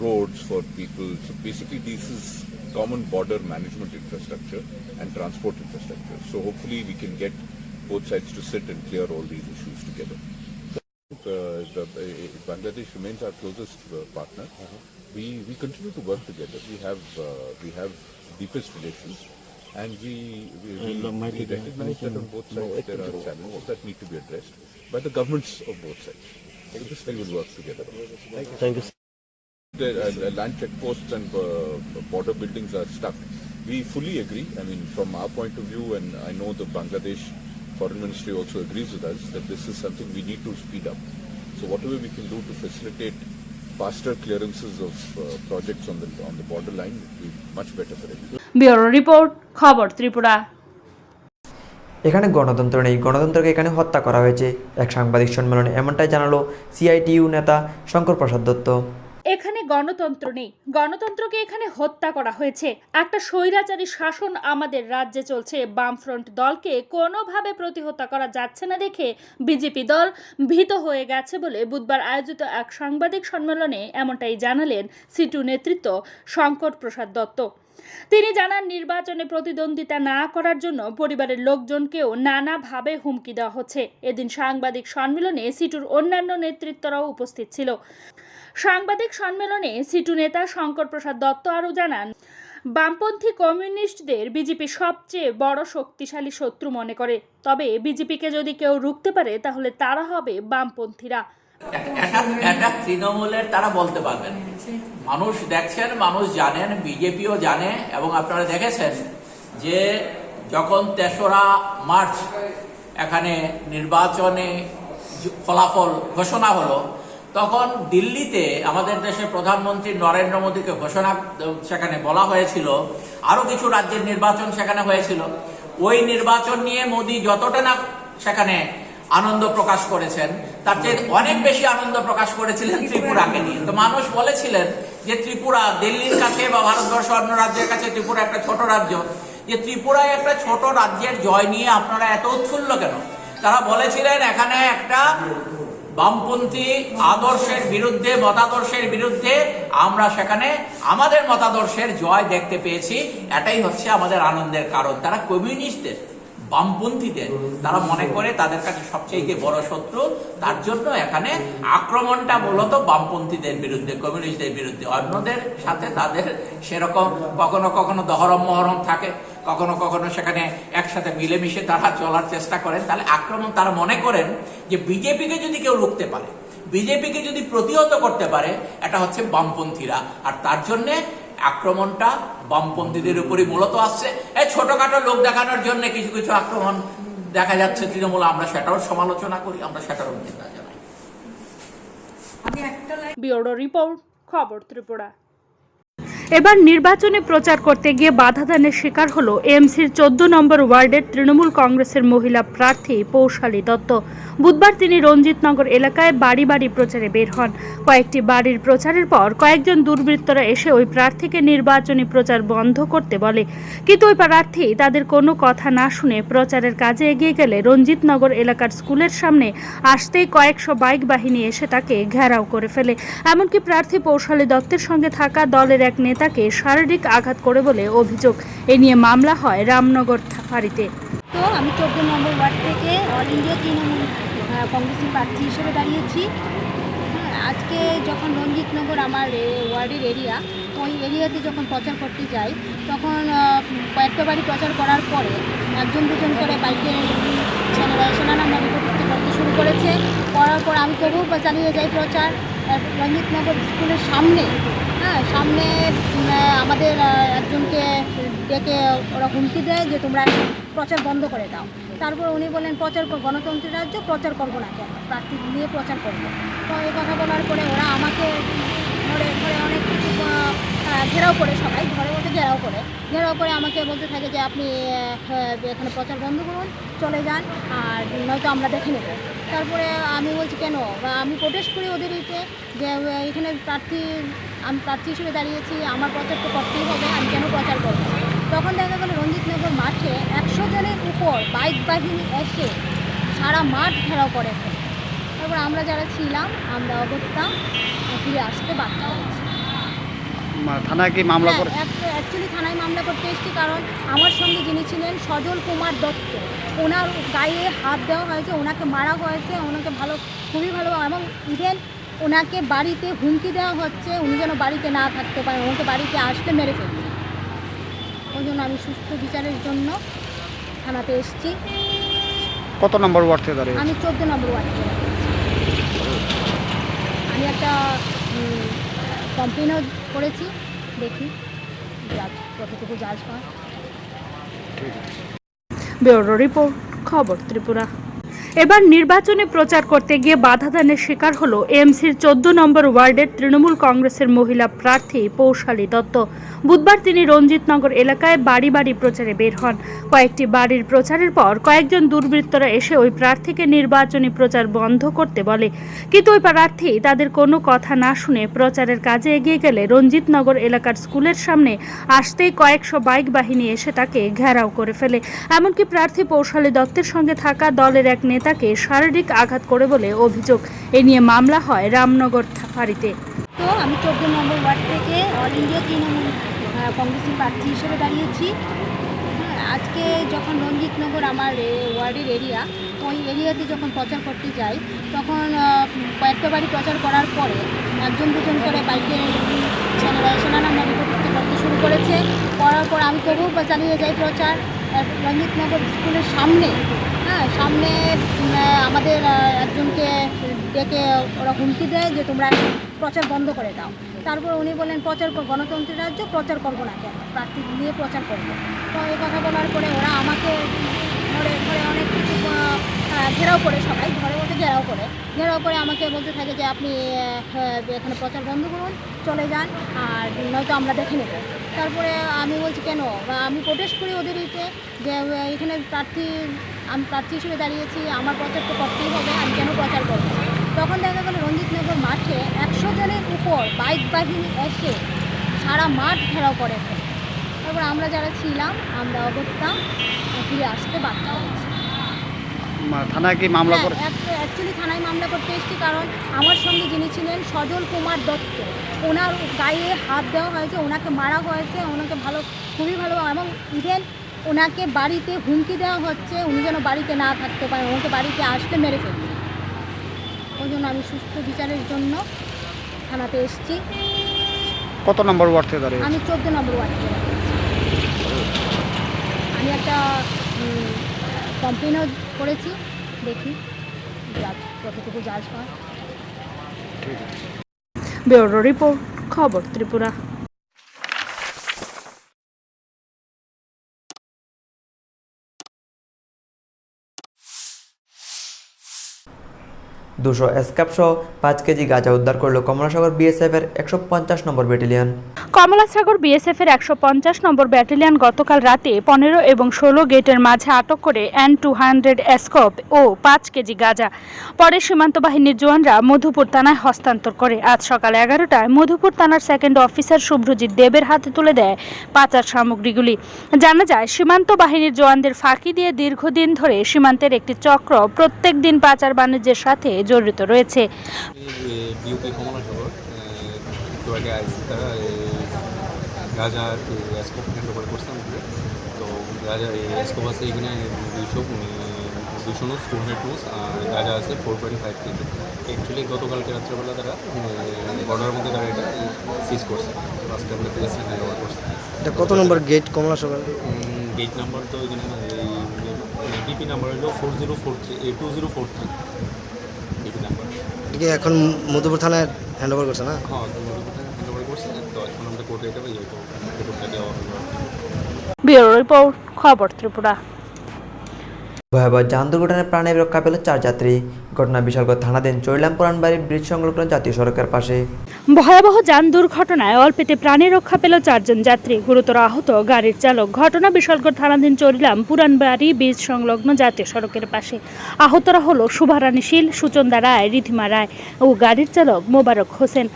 roads for people. So basically this is common border management infrastructure and transport infrastructure. So hopefully we can get both sides to sit and clear all these issues together. Bangladesh remains our closest partner. We continue to work together. We have deepest relations, and we recognize that on both sides there are challenges that need to be addressed by the governments of both sides. So this we will work together. Thank you. The land checkposts and border buildings are stuck. We fully agree. I mean, from our point of view, and I know the Bangladesh Foreign Ministry also agrees with us that this is something we need to speed up. So whatever we can do to facilitate faster clearances of projects on the borderline would be much better for everyone. Bureau report, খবর ত্রিপুরা। এখানে গণতন্ত্র নেই, গণতন্ত্রকে এখানে হত্যা করা হয়েছে, এক সাংবাদিক সম্মেলনে এমনটাই জানালো সিআইটিইউ নেতা শঙ্কর প্রসাদ দত্ত। এখানে গণতন্ত্র নেই, গণতন্ত্রকে এখানে হত্যা করা হয়েছে। একটা স্বৈরাচারী শাসন আমাদের রাজ্যে চলছে। বামফ্রন্ট দলকে কোনোভাবে প্রতিহত করা যাচ্ছে না দেখে বিজেপি দল ভীত হয়ে গেছে বলে বুধবার আয়োজিত এক সাংবাদিক সম্মেলনে এমনটাই জানালেন সিটু নেতৃত্ব শঙ্কর প্রসাদ দত্ত। তিনি জানান, নির্বাচনে প্রতিদ্বন্দ্বিতা না করার জন্য পরিবারের লোকজনকেও নানাভাবে হুমকি দেওয়া হচ্ছে। এদিন সাংবাদিক সম্মেলনে সিটুর অন্যান্য নেতৃত্বরাও উপস্থিত ছিল। সাংবাদিক সম্মেলনে সিটু নেতা শঙ্কর প্রসাদ দত্ত আরও জানান, বামপন্থী কমিউনিস্টদের বিজেপি সবচেয়ে বড় শক্তিশালী শত্রু মনে করে, তবে বিজেপিকে যদি কেউ রুখতে পারে তাহলে তারা হবে বামপন্থীরা। এটা তৃণমূলের তারা বলতে পারবেন, মানুষ দেখছেন, মানুষ জানেন, বিজেপিও জানে। এবং আপনারা দেখেছেন যে যখন 3রা মার্চ এখানে নির্বাচনে ফলাফল ঘোষণা হলো, তখন দিল্লিতে আমাদের দেশের প্রধানমন্ত্রী নরেন্দ্র মোদীকে ঘোষণা সেখানে বলা হয়েছিল, আরো কিছু রাজ্যের নির্বাচন সেখানে হয়েছিল। ওই নির্বাচন নিয়ে মোদী যতটা না সেখানে আনন্দ প্রকাশ করেছেন, তার চেয়ে অনেক বেশি আনন্দ প্রকাশ করেছিলেন ত্রিপুরাকে নিয়ে। তো মানুষ বলেছিলেন যে ত্রিপুরা দিল্লির কাছে বা ভারতবর্ষ অন্য রাজ্যের কাছে ত্রিপুরা একটা ছোট রাজ্য, যে ত্রিপুরায় একটা ছোট রাজ্যের জয় নিয়ে আপনারা এত উৎফুল্ল কেন? তারা বলেছিলেন এখানে একটা বামপন্থী আদর্শের বিরুদ্ধে, মতাদর্শের বিরুদ্ধে আমরা সেখানে আমাদের মতাদর্শের জয় দেখতে পেয়েছি। এটাই হচ্ছে আমাদের আনন্দের কারণ। তারা কমিউনিস্টদের, বামপন্থীদের তারা মনে করে তাদের কাছে সবচেয়ে বড় শত্রু। তার জন্য এখানে আক্রমণটা মূলত বামপন্থীদের বিরুদ্ধে, কমিউনিস্টদের বিরুদ্ধে। অন্যদের সাথে তাদের সেরকম কখনো কখনো দহরম মহরম থাকে, কখনো কখনো সেখানে একসাথে মিলেমিশে তারা চলার চেষ্টা করেন। তাহলে আক্রমণ তারা মনে করেন যে বিজেপিকে যদি কেউ রুখতে পারে, বিজেপিকে যদি প্রতিহত করতে পারে, এটা হচ্ছে বামপন্থীরা। আর তার জন্যে আক্রমণটা বামপন্থীদের উপরই মূলত আসছে। এই ছোটখাটো লোক দেখানোর জন্য কিছু কিছু আক্রমণ দেখা যাচ্ছে তৃণমূল, আমরা সেটাও সমালোচনা করি, আমরা সেটারও নিন্দা জানাই। ব্যুরো রিপোর্ট, খবর ত্রিপুরা। এবার নির্বাচনে প্রচার করতে গিয়ে বাধাদানের শিকার হলো এমসির 14 নম্বর ওয়ার্ডের তৃণমূল কংগ্রেসের মহিলা প্রার্থী পৌশালী দত্ত। বুধবার তিনি রঞ্জিতনগর এলাকায় বাড়ি বাড়ি প্রচারে বের হন। কয়েকটি বাড়ির প্রচারের পর কয়েকজন দুর্বৃত্তরা এসে ওই প্রার্থীকে নির্বাচনী প্রচার বন্ধ করতে বলে, কিন্তু ওই প্রার্থী তাদের কোনো কথা না শুনে প্রচারের কাজে এগিয়ে গেলে রঞ্জিতনগর এলাকার স্কুলের সামনে আসতেই কয়েকশো বাইক বাহিনী এসে তাকে ঘেরাও করে ফেলে। এমনকি প্রার্থী পৌশালী দত্তের সঙ্গে থাকা দলের এক নেতাকে শারীরিক আঘাত করে বলে অভিযোগ। এ নিয়ে মামলা হয় রামনগর ফাঁড়িতে। তো আমি 14 নম্বর ওয়ার্ড থেকে অল ইন্ডিয়া তৃণমূল কংগ্রেসের প্রার্থী হিসেবে দাঁড়িয়েছি। আজকে যখন রঞ্জিতনগর আমার ওয়ার্ডের এরিয়া, তো ওই এরিয়াতে যখন প্রচার করতে যাই তখন কয়েকটা বাড়ি প্রচার করার পরে একজন দুজন করে বাইকের ছেলেরা এসে নানা করতে শুরু করেছে। করার পর আমি তবুও চালিয়ে যাই প্রচার। রঞ্জিতনগর স্কুলের সামনে সামনে আমাদের একজনকে ডেকে ওরা হুমকি দেয় যে তোমরা প্রচার বন্ধ করে দাও। তারপর উনি বললেন প্রচার গণতন্ত্রের রাজ্য, প্রচার করবো না কেন, প্রার্থী নিয়ে প্রচার করবো। তো এই কথা বলার পরে ওরা আমাকে ধরে ধরে অনেক কিছু ঘেরাও করে, সবাই ঘরে মধ্যে ঘেরাও করে আমাকে বলতে থাকে যে আপনি এখানে প্রচার বন্ধ করুন, চলে যান, আর নয়তো আমরা দেখে নেব। তারপরে আমি বলছি কেন, আমি প্রোটেস্ট করি ওদের যে এখানে আমি প্রার্থী হিসেবে দাঁড়িয়েছি, আমার প্রচার তো করতেই হবে, আমি কেন প্রচার করবো। তখন দেখা গেলো রঞ্জিতনগর মাঠে 100 জনের উপর বাইক বাহিনী এসে সারা মাঠ ঘেরাও করে। তারপর আমরা যারা ছিলাম আমরা অগত্যা ফিরে আসতে বাধ্য হয়েছি। থানায় কি মামলা করে? অ্যাকচুয়ালি থানায় মামলা করতে এসেছি, কারণ আমার সঙ্গে যিনি ছিলেন সজল কুমার দত্ত, ওনার গায়ে হাত দেওয়া হয়েছে, ওনাকে মারা হয়েছে, ওনাকে খুবই ভালো, এবং ইভেন ওনাকে বাড়িতে হুমকি দেওয়া হচ্ছে উনি যেন বাড়িতে না থাকতে পারেন, ওনাকে বাড়িতে আসলে মেরে ফেলবে। ওই জন্য আমি সুস্থ বিচারের জন্য থানাতে এসেছি। কত নম্বর ওয়ার্ড থেকে দাঁড়িয়ে? আমি 14 নম্বর ওয়ার্ড থেকে দাঁড়িয়েছি। আমি একটা কমপ্লেনও করেছি, দেখি কতটুকু জাজ হয়। ব্যুরো রিপোর্ট, খবর ত্রিপুরা। এবার নির্বাচনে প্রচার করতে গিয়ে বাধাদানের শিকার হলো এমসির 14 নম্বর ওয়ার্ডের তৃণমূল কংগ্রেসের মহিলা প্রার্থী পৌশালী দত্ত। বুধবার তিনি রঞ্জিতনগর এলাকায় বাড়ি বাড়ি প্রচারে বের হন। কয়েকটি বাড়ির প্রচারের পর কয়েকজন দুর্বৃত্তরা এসে ওই প্রার্থীকে নির্বাচনী প্রচার বন্ধ করতে বলে, কিন্তু ওই প্রার্থী তাদের কোনো কথা না শুনে প্রচারের কাজে এগিয়ে গেলে রঞ্জিতনগর এলাকার স্কুলের সামনে আসতেই কয়েকশো বাইক বাহিনী এসে তাকে ঘেরাও করে ফেলে। এমনকি প্রার্থী পৌশালী দত্তের সঙ্গে থাকা দলের এক নেতাকে শারীরিক আঘাত করে বলে অভিযোগ। এ নিয়ে মামলা হয় রামনগর ফাঁড়িতে। তো আমি 14 নম্বর ওয়ার্ড থেকে অল ইন্ডিয়া তৃণমূল কংগ্রেসের প্রার্থী হিসেবে দাঁড়িয়েছি। আজকে যখন রঞ্জিতনগর আমার ওয়ার্ডের এরিয়া, ওই এরিয়াতে যখন প্রচার করতে যাই তখন কয়েকটা বাড়ি প্রচার করার পরে একজন দুজন করে বাইকের ছেলেরা এসে নানা করতে শুরু করেছে। করার পর আমি তবুও চালিয়ে যাই প্রচার। রঞ্জিতনগর স্কুলের সামনে সামনে আমাদের একজনকে ডেকে ওরা হুমকি দেয় যে তোমরা প্রচার বন্ধ করে দাও। তারপর উনি বললেন প্রচার গণতন্ত্রের রাজ্য, প্রচার করবো না কেন, প্রার্থী নিয়ে প্রচার করবো। তো এই কথা বলার পরে ওরা আমাকে ধরে ধরে অনেক কিছু ঘেরাও করে, সবাই ঘরের মধ্যে ঘেরাও করে আমাকে বলতে থাকে যে আপনি এখানে প্রচার বন্ধ করুন, চলে যান, আর নয়তো আমরা দেখে নেব। তারপরে আমি বলছি কেন, আমি প্রোটেস্ট করি ওদের যে এখানে আমি প্রার্থী হিসেবে দাঁড়িয়েছি, আমার প্রচার তো করতেই হবে, আমি কেন প্রচার করবো। তখন দেখা গেলো রঞ্জিতনগর মাঠে 100 জনের উপর বাইক বাহিনী এসে সারা মাঠ ঘেরাও করে। তারপর আমরা যারা ছিলাম আমরা অগত্যা ফিরে আসতে বাধ্য হয়েছি। থানায় কি মামলা করে? অ্যাকচুয়ালি থানায় মামলা করতে এসেছি, কারণ আমার সঙ্গে যিনি ছিলেন সজল কুমার দত্ত, ওনার গায়ে হাত দেওয়া হয়েছে, ওনাকে মারা হয়েছে, ওনাকে খুবই ভালো, এবং ইভেন ওনাকে বাড়িতে হুমকি দেওয়া হচ্ছে উনি যেন বাড়িতে না থাকতে পারেন, ওনাকে বাড়িতে আসলে মেরে ফেলবে। ওই জন্য আমি সুস্থ বিচারের জন্য থানাতে এসেছি। কত নম্বর ওয়ার্ড থেকে দাঁড়িয়ে? আমি 14 নম্বর ওয়ার্ড থেকে দাঁড়িয়েছি। আমি একটা কমপ্লেনও করেছি, দেখি কতটুকু জাজ হয়। ব্যুরো রিপোর্ট, খবর ত্রিপুরা। দুশো স্ক্যাপ সহ 5 কেজি গাঁজা উদ্ধার করল কমলাসাগর বিএসএফের 150 নম্বর ব্যাটালিয়ন। কমলাসাগর বিএসএফ এর 150 নম্বর ব্যাটালিয়ন গতকাল রাতে 15 এবং 16 গেটের মাঝে আটক করে N200 স্কোপ ও 5 কেজি গাঁজা পরে সীমান্ত বাহিনীর জওয়ানরা মধুপুর থানায় হস্তান্তর করে। আজ সকাল 11টায় মধুপুর থানার সেকেন্ড অফিসার শুভ্রজিৎ দেবের হাতে তুলে দেয় পাচার সামগ্রীগুলি। জানা যায় সীমান্ত বাহিনীর জওয়ানদের ফাঁকি দিয়ে দীর্ঘদিন ধরে সীমান্তের একটি চক্র প্রত্যেক দিন পাচার বাণিজ্যের সাথে জড়িত রয়েছে। বিউপি কমলাসাগর একটু আগে আইসি তারা গাঁজা স্কোপ হ্যান্ড ওভার করছে আমাদের। তো গাঁজা স্কোপ আছে এখানে 200 200 নোস 200 নোস গাঁজা আছে 4.5 কেজি। অ্যাকচুয়ালি গতকালকে রাত্রেবেলা তারা বর্ডারের মধ্যে তারা এটা সিজ করছে, আজকে আমরা পুলিশে হ্যান্ড ওভার করছি। এটা কত নম্বর গেট কমলা সকাল? গেট নাম্বার তো এখানে ডিপি নাম্বার হলো 2043 ডিপি নাম্বার। এটাকে এখন মধুপুর থানায় হ্যান্ড ওভার করছে না? হ্যাঁ, হ্যান্ড ওভার করছে। তো এখন আমরা কোর্টে এটা রিপোর্টটা দেওয়া হলো। ব্যুরো রিপোর্ট, খবর ত্রিপুরা। ভয়াবহ যান দুর্ঘটনায় প্রাণে রক্ষা পেল 4 যাত্রী। ঘটনা বিশালগড় থানাধীন চৈলাম পুরানবাড়ি ব্রিজ সংলগ্ন জাতীয় সড়কের পাশে। ভয়াবহ যান দুর্ঘটনায় অল্পেতে প্রাণে রক্ষা পেল 4 জন যাত্রী, গুরুতর আহত গাড়ির চালক। ঘটনা বিশালগড় থানাধীন চৈলাম পুরানবাড়ি ব্রিজ সংলগ্ন জাতীয় সড়কের পাশে। আহতরা হলো শুভারানী শীল, সুচন্দা রায়, রিধিমা রায় ও গাড়ির চালক মোবারক হোসেন।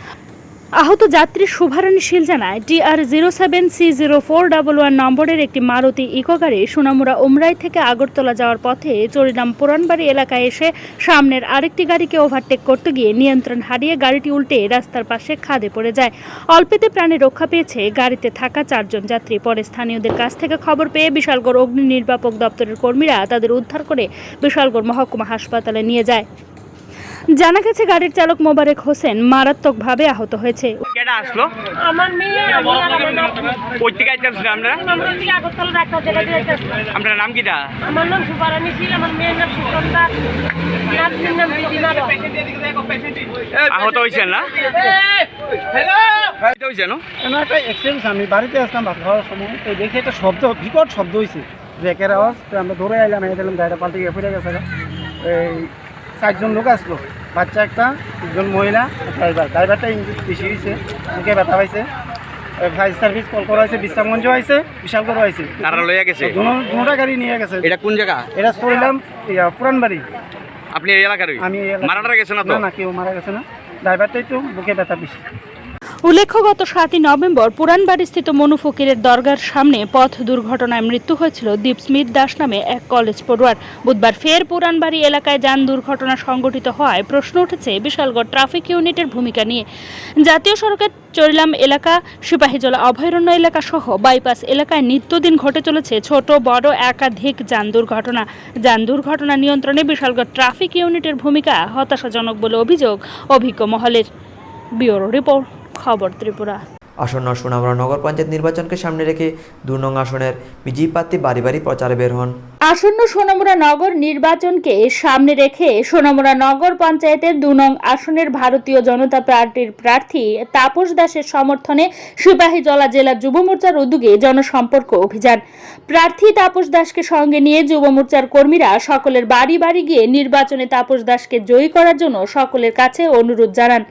আহত যাত্রী শুভারানী শীল জানায়, TR07C0411 নম্বরের একটি মারুতি ইকো গাড়ি সোনামুড়া উমরাই থেকে আগরতলা যাওয়ার পথে চরিলাম পুরানবাড়ি এলাকায় এসে সামনের আরেকটি গাড়িকে ওভারটেক করতে গিয়ে নিয়ন্ত্রণ হারিয়ে গাড়িটি উল্টে রাস্তার পাশে খাদে পড়ে যায়। অল্পেতে প্রাণে রক্ষা পেয়েছে গাড়িতে থাকা 4 জন যাত্রী। পরে স্থানীয়দের কাছ থেকে খবর পেয়ে বিশালগড় অগ্নি নির্বাপক দপ্তরের কর্মীরা তাদের উদ্ধার করে বিশালগড় মহকুমা হাসপাতালে নিয়ে যায়। জানা গেছে গাড়ির চালক মোবারক হোসেন মারাত্মকভাবে আহত হয়েছে। আমার মেয়ে কই থেকে আইতেছেন আমরা? আমরা থেকে আগরতলা ডাক্তার জায়গা দিয়ে আসলাম। আপনার নাম কি দা? আমার নাম শুভারানী শীল, আমার মেয়ের নাম সুচন্দা, নাতনির নাম রিধিমা রায়। আহত হয়েছেন না? হয়েছে না? একটা এক্সিডেন্ট। আমি বাড়িতে আসলাম ভাত খাওয়ার সময়, তো দেখি একটা শব্দ, বিকট শব্দ হয়েছে, ব্রেকের আওয়াজ। তো আমরা দৌড়ে আইলাম, দেখলাম গাড়িটা পাল্টে গিয়ে ফিরে গেছে। এই 4 জন লোক আসলো, বাচ্চা একটা, 1জন মহিলা, ড্রাইভারটা ইঞ্জিন বেশি হয়েছে, মুখে ব্যথা পাইছে। ফায়ার সার্ভিস কল করা হয়েছে, বিশ্রামগঞ্জ হয়েছে, বিশালগড় হয়েছে। তারা লইয়া গেছে? দুটা গাড়ি নিয়ে গেছে। এটা কোন জায়গা? এটা চলিলাম পুরানবাড়ি। আপনি এই এলাকারই? আমি মারা গেছে না তো? না, কেউ মারা গেছে না, ড্রাইভারটা একটু বুকে ব্যথা বেশি। উল্লেখ্য, গত 7ই নভেম্বর পুরানবাড়িস্থিত মনু ফকিরের দরগার সামনে পথ দুর্ঘটনায় মৃত্যু হয়েছিল দীপস্মিত দাস নামে এক কলেজ পড়ুয়ার। বুধবার ফের পুরানবাড়ি এলাকায় যান দুর্ঘটনা সংঘটিত হওয়ায় প্রশ্ন উঠেছে বিশালগড় ট্রাফিক ইউনিটের ভূমিকা নিয়ে। জাতীয় সড়কের চরিলাম এলাকা, সিপাহীজলা অভয়ারণ্য এলাকা সহ বাইপাস এলাকায় নিত্যদিন ঘটে চলেছে ছোট বড় একাধিক যান দুর্ঘটনা। যান দুর্ঘটনা নিয়ন্ত্রণে বিশালগড় ট্রাফিক ইউনিটের ভূমিকা হতাশাজনক বলে অভিযোগ অভিজ্ঞ মহলের। ব্যুরো রিপোর্ট, খবর ত্রিপুরা। আসন্ন সোনামুড়া নগর পঞ্চায়েত নির্বাচনকে সামনে রেখে 2 নং আসনের বিজেপি প্রার্থী বাড়ি বাড়ি প্রচারে বের হন। আসন্ন সোনামুড়া নগর নির্বাচনকে সামনে রেখে সোনামুড়া নগর পঞ্চায়েতের 2 নং আসনের ভারতীয় জনতা পার্টির প্রার্থী তাপস দাসের সমর্থনে সিপাহীজলা জেলা যুব মোর্চার উদ্যোগে জনসম্পর্ক অভিযান। প্রার্থী তাপস দাসকে সঙ্গে নিয়ে যুব মোর্চার কর্মীরা সকলের বাড়ি বাড়ি গিয়ে নির্বাচনে তাপস দাসকে জয়ী করার জন্য সকলের কাছে অনুরোধ জানান।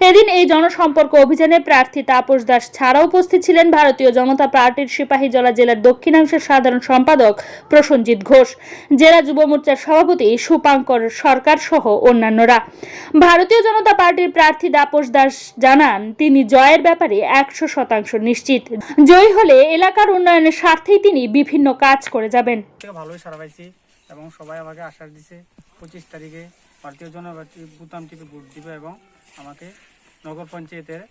এদিন এই জনসম্পর্ক অভিযানে প্রার্থী তাপস দাস ছাড়াও উপস্থিত ছিলেন ভারতীয় জনতা পার্টির সিপাহীজলা জেলার দক্ষিণাংশের সাধারণ সম্পাদক প্রসেনজিৎ ঘোষ, জেলা যুব মোর্চার সভাপতি সুপাঙ্কর সরকার সহ অন্যান্যরা। ভারতীয় জনতা পার্টির প্রার্থী তাপস দাস জানান, তিনি জয়ের ব্যাপারে 100% নিশ্চিত। জয়ী হলে এলাকার উন্নয়নের স্বার্থেই তিনি বিভিন্ন কাজ করে যাবেন। ভালোই সারা পাইছি এবং সবাই আমাকে আশ্বাস দিছে 25 তারিখে ভারতীয় জনতা পার্টি বুতাম টিপে ভোট দিবে এবং আমাকে নগর পঞ্চায়েতের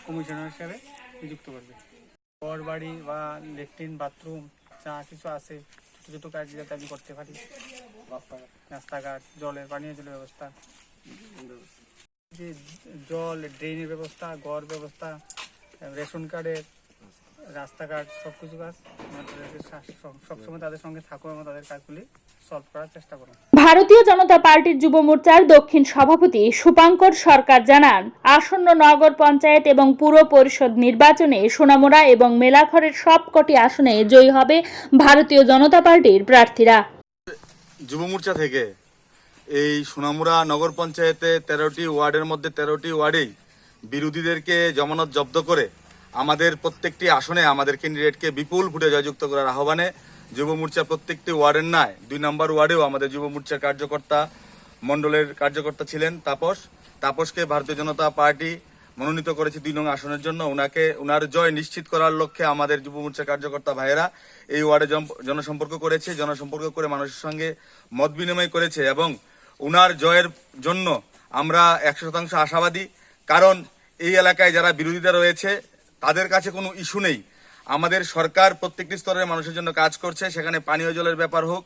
কমিশনার হিসেবে নিযুক্ত করবে। ঘর বাড়ি বা ল্যাট্রিন বাথরুম যা কিছু আছে ছোটো ছোটো কাজ যাতে আমি করতে পারি, রাস্তাঘাট, জলের পানীয় জলের ব্যবস্থা, যে জল ড্রেনের ব্যবস্থা, ঘর ব্যবস্থা, রেশন কার্ডের, রাস্তাঘাট, সব কিছু কাজ সবসময় তাদের সঙ্গে থাকবো এবং তাদের কাজগুলি সলভ করার চেষ্টা করব। ভারতীয় জনতা পার্টির যুব মোর্চার দক্ষিণ সভাপতি সুপাঙ্কর সরকার জানান, আসন্ন নগর পঞ্চায়েত এবং পুর পরিষদ নির্বাচনে সোনামুড়া এবং মেলাঘরের সবকটি আসনে জয়ী হবে ভারতীয় জনতা পার্টির প্রার্থীরা। যুব মোর্চা থেকে এই সোনামুড়া নগর পঞ্চায়েতে 13টি ওয়ার্ডের মধ্যে 13টি ওয়ার্ডেই বিরোধীদেরকে জমানত জব্দ করে আমাদের প্রত্যেকটি আসনে আমাদের ক্যান্ডিডেটকে বিপুল ভোটে জয়যুক্ত করার আহ্বানে যুব মোর্চা প্রত্যেকটি ওয়ার্ডের নয় 2 নম্বর ওয়ার্ডেও আমাদের যুব মোর্চার কার্যকর্তা মণ্ডলের কার্যকর্তা ছিলেন তাপসকে ভারতীয় জনতা পার্টি মনোনীত করেছে 2 নং আসনের জন্য। ওনার জয় নিশ্চিত করার লক্ষ্যে আমাদের যুব মোর্চার কার্যকর্তা ভাইয়েরা এই ওয়ার্ডে জনসম্পর্ক করেছে, জনসম্পর্ক করে মানুষের সঙ্গে মত বিনিময় করেছে এবং ওনার জয়ের জন্য আমরা 100% আশাবাদী। কারণ এই এলাকায় যারা বিরোধীরা রয়েছে তাদের কাছে কোনো ইস্যু নেই। আমাদের সরকার প্রত্যেকটি স্তরের মানুষের জন্য কাজ করছে, সেখানে পানীয় জলের ব্যাপার হোক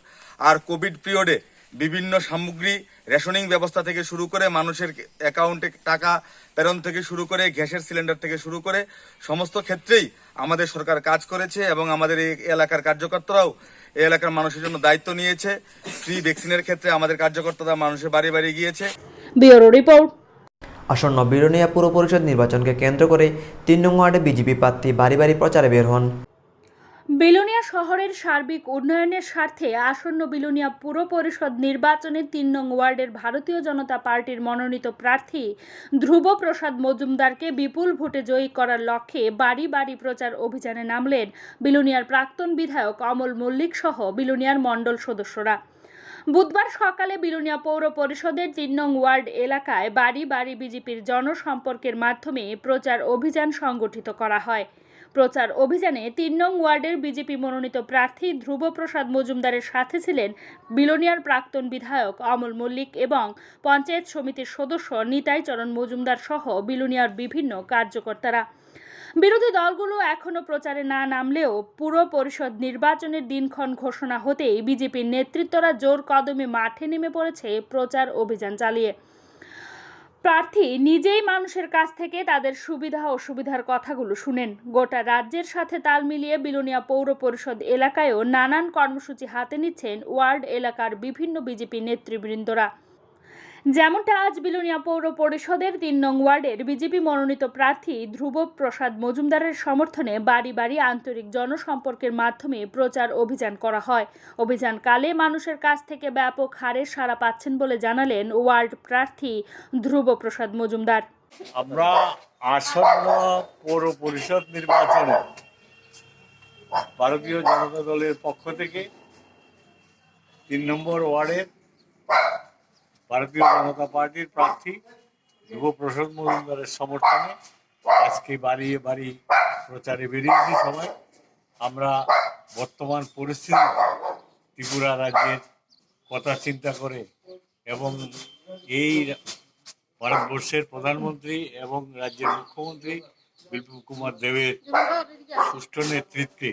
আর কোভিড পিরিয়ডে বিভিন্ন সামগ্রী রেশনিং ব্যবস্থা থেকে শুরু করে মানুষের অ্যাকাউন্টে টাকা প্রেরণ থেকে শুরু করে গ্যাসের সিলিন্ডার থেকে শুরু করে সমস্ত ক্ষেত্রেই আমাদের সরকার কাজ করেছে এবং আমাদের এই এলাকার কার্যকর্তারাও এই এলাকার মানুষের জন্য দায়িত্ব নিয়েছে। ফ্রি ভ্যাকসিনের ক্ষেত্রে আমাদের কার্যকর্তারা মানুষের বাড়ি বাড়ি গিয়েছে। Bureau report. আসন্ন বিলোনিয়া পুর পরিষদ নির্বাচনকে কেন্দ্র করে ৩ নং ওয়ার্ডে বিজেপি প্রার্থী বাড়ি বাড়ি প্রচারে বের হন। বিলোনিয়া শহরের সার্বিক উন্নয়নের স্বার্থে আসন্ন বিলোনিয়া পুর পরিষদ নির্বাচনে ৩ নং ওয়ার্ডের ভারতীয় জনতা পার্টির মনোনীত প্রার্থী ধ্রুব প্রসাদ মজুমদারকে বিপুল ভোটে জয়ী করার লক্ষ্যে বাড়ি বাড়ি প্রচার অভিযানে নামলেন বিলোনিয়ার প্রাক্তন বিধায়ক অমল মল্লিক সহ বিলোনিয়ার মণ্ডল সদস্যরা। বুধবার সকালে বিলোনিয়া পৌর পরিষদের ৩ নং ওয়ার্ড এলাকায় বাড়ি বাড়ি বিজেপির জনসম্পর্কের মাধ্যমে প্রচার অভিযান সংগঠিত করা হয়। প্রচার অভিযানে ৩ নং ওয়ার্ডের বিজেপি মনোনীত প্রার্থী ধ্রুব প্রসাদ মজুমদারের সাথে ছিলেন বিলোনিয়ার প্রাক্তন বিধায়ক অমল মল্লিক এবং পঞ্চায়েত সমিতির সদস্য নিতাই চরণ মজুমদার সহ বিলোনিয়ার বিভিন্ন কার্যকর্তারা। বিরোধী দলগুলো এখনও প্রচারে না নামলেও পুর পরিষদ নির্বাচনের দিনক্ষণ ঘোষণা হতেই বিজেপির নেতৃত্বরা জোর কদমে মাঠে নেমে পড়েছে প্রচার অভিযান চালিয়ে। প্রার্থী নিজেই মানুষের কাছ থেকে তাদের সুবিধা অসুবিধার কথাগুলো শুনেন। গোটা রাজ্যের সাথে তাল মিলিয়ে বিলোনিয়া পৌর পরিষদ এলাকায়ও নানান কর্মসূচি হাতে নিচ্ছেন ওয়ার্ড এলাকার বিভিন্ন বিজেপি নেতৃবৃন্দরা। যেমনটা আজ বিলোনিয়া পৌর পরিষদের ৩ নং ওয়ার্ডের বিজেপি মনোনীত প্রার্থী ধ্রুব প্রসাদ মজুমদারের সমর্থনে বাড়ি বাড়ি আন্তরিক জনসম্পর্কের মাধ্যমে প্রচার অভিযান করা হয়। অভিযানকালে মানুষের কাছ থেকে ব্যাপক হারে সাড়া পাচ্ছেন বলে জানালেন ওয়ার্ড প্রার্থী ধ্রুব প্রসাদ মজুমদার। আমরা আসন্ন পৌর পরিষদ নির্বাচনে ভারতীয় জনতা দলের পক্ষ থেকে ৩ নম্বর ওয়ার্ডের ভারতীয় জনতা পার্টির প্রার্থী ধ্রুব প্রসাদ মজুমদারের সমর্থনে আজকে বাড়ি বাড়ি প্রচারে বেরিয়েছি সবাই। আমরা বর্তমান পরিস্থিতি ত্রিপুরা রাজ্যের কথা চিন্তা করে এবং এই ভারতবর্ষের প্রধানমন্ত্রী এবং রাজ্যের মুখ্যমন্ত্রী বিপ্লব কুমার দেবের সুষ্ঠু নেতৃত্বে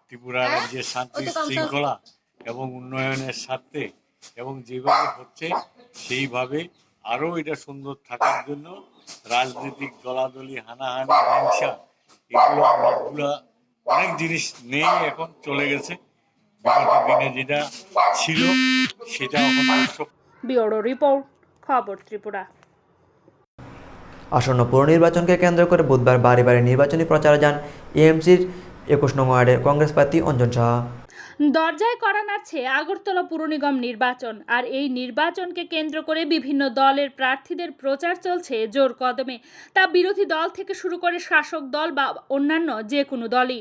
ত্রিপুরা রাজ্যের শান্তি শৃঙ্খলা এবং উন্নয়নের স্বার্থে এবং যেভাবে হচ্ছে সেইভাবে আরও এটা সুন্দর থাকার জন্য রাজনৈতিক দলাদলি হানাহানি হিংসা এগুলো অনেক জিনিস নেই, এখন চলে গেছে। বিগত দিনে যেটা ছিল সেটা এখন ব্যুরো রিপোর্ট, খবর ত্রিপুরা। আসন্ন পুর নির্বাচনকে কেন্দ্র করে বুধবার বাড়ি বাড়ি নির্বাচনী প্রচারে যান এএমসির ২১ নং ওয়ার্ডের কংগ্রেস প্রার্থী অঞ্জন সাহা। দরজায় কড়া নাড়ছে আগরতলা পুর নিগম নির্বাচন, আর এই নির্বাচনকে কেন্দ্র করে বিভিন্ন দলের প্রার্থীদের প্রচার চলছে জোর কদমে। তা বিরোধী দল থেকে শুরু করে শাসক দল বা অন্যান্য যে কোনো দলই।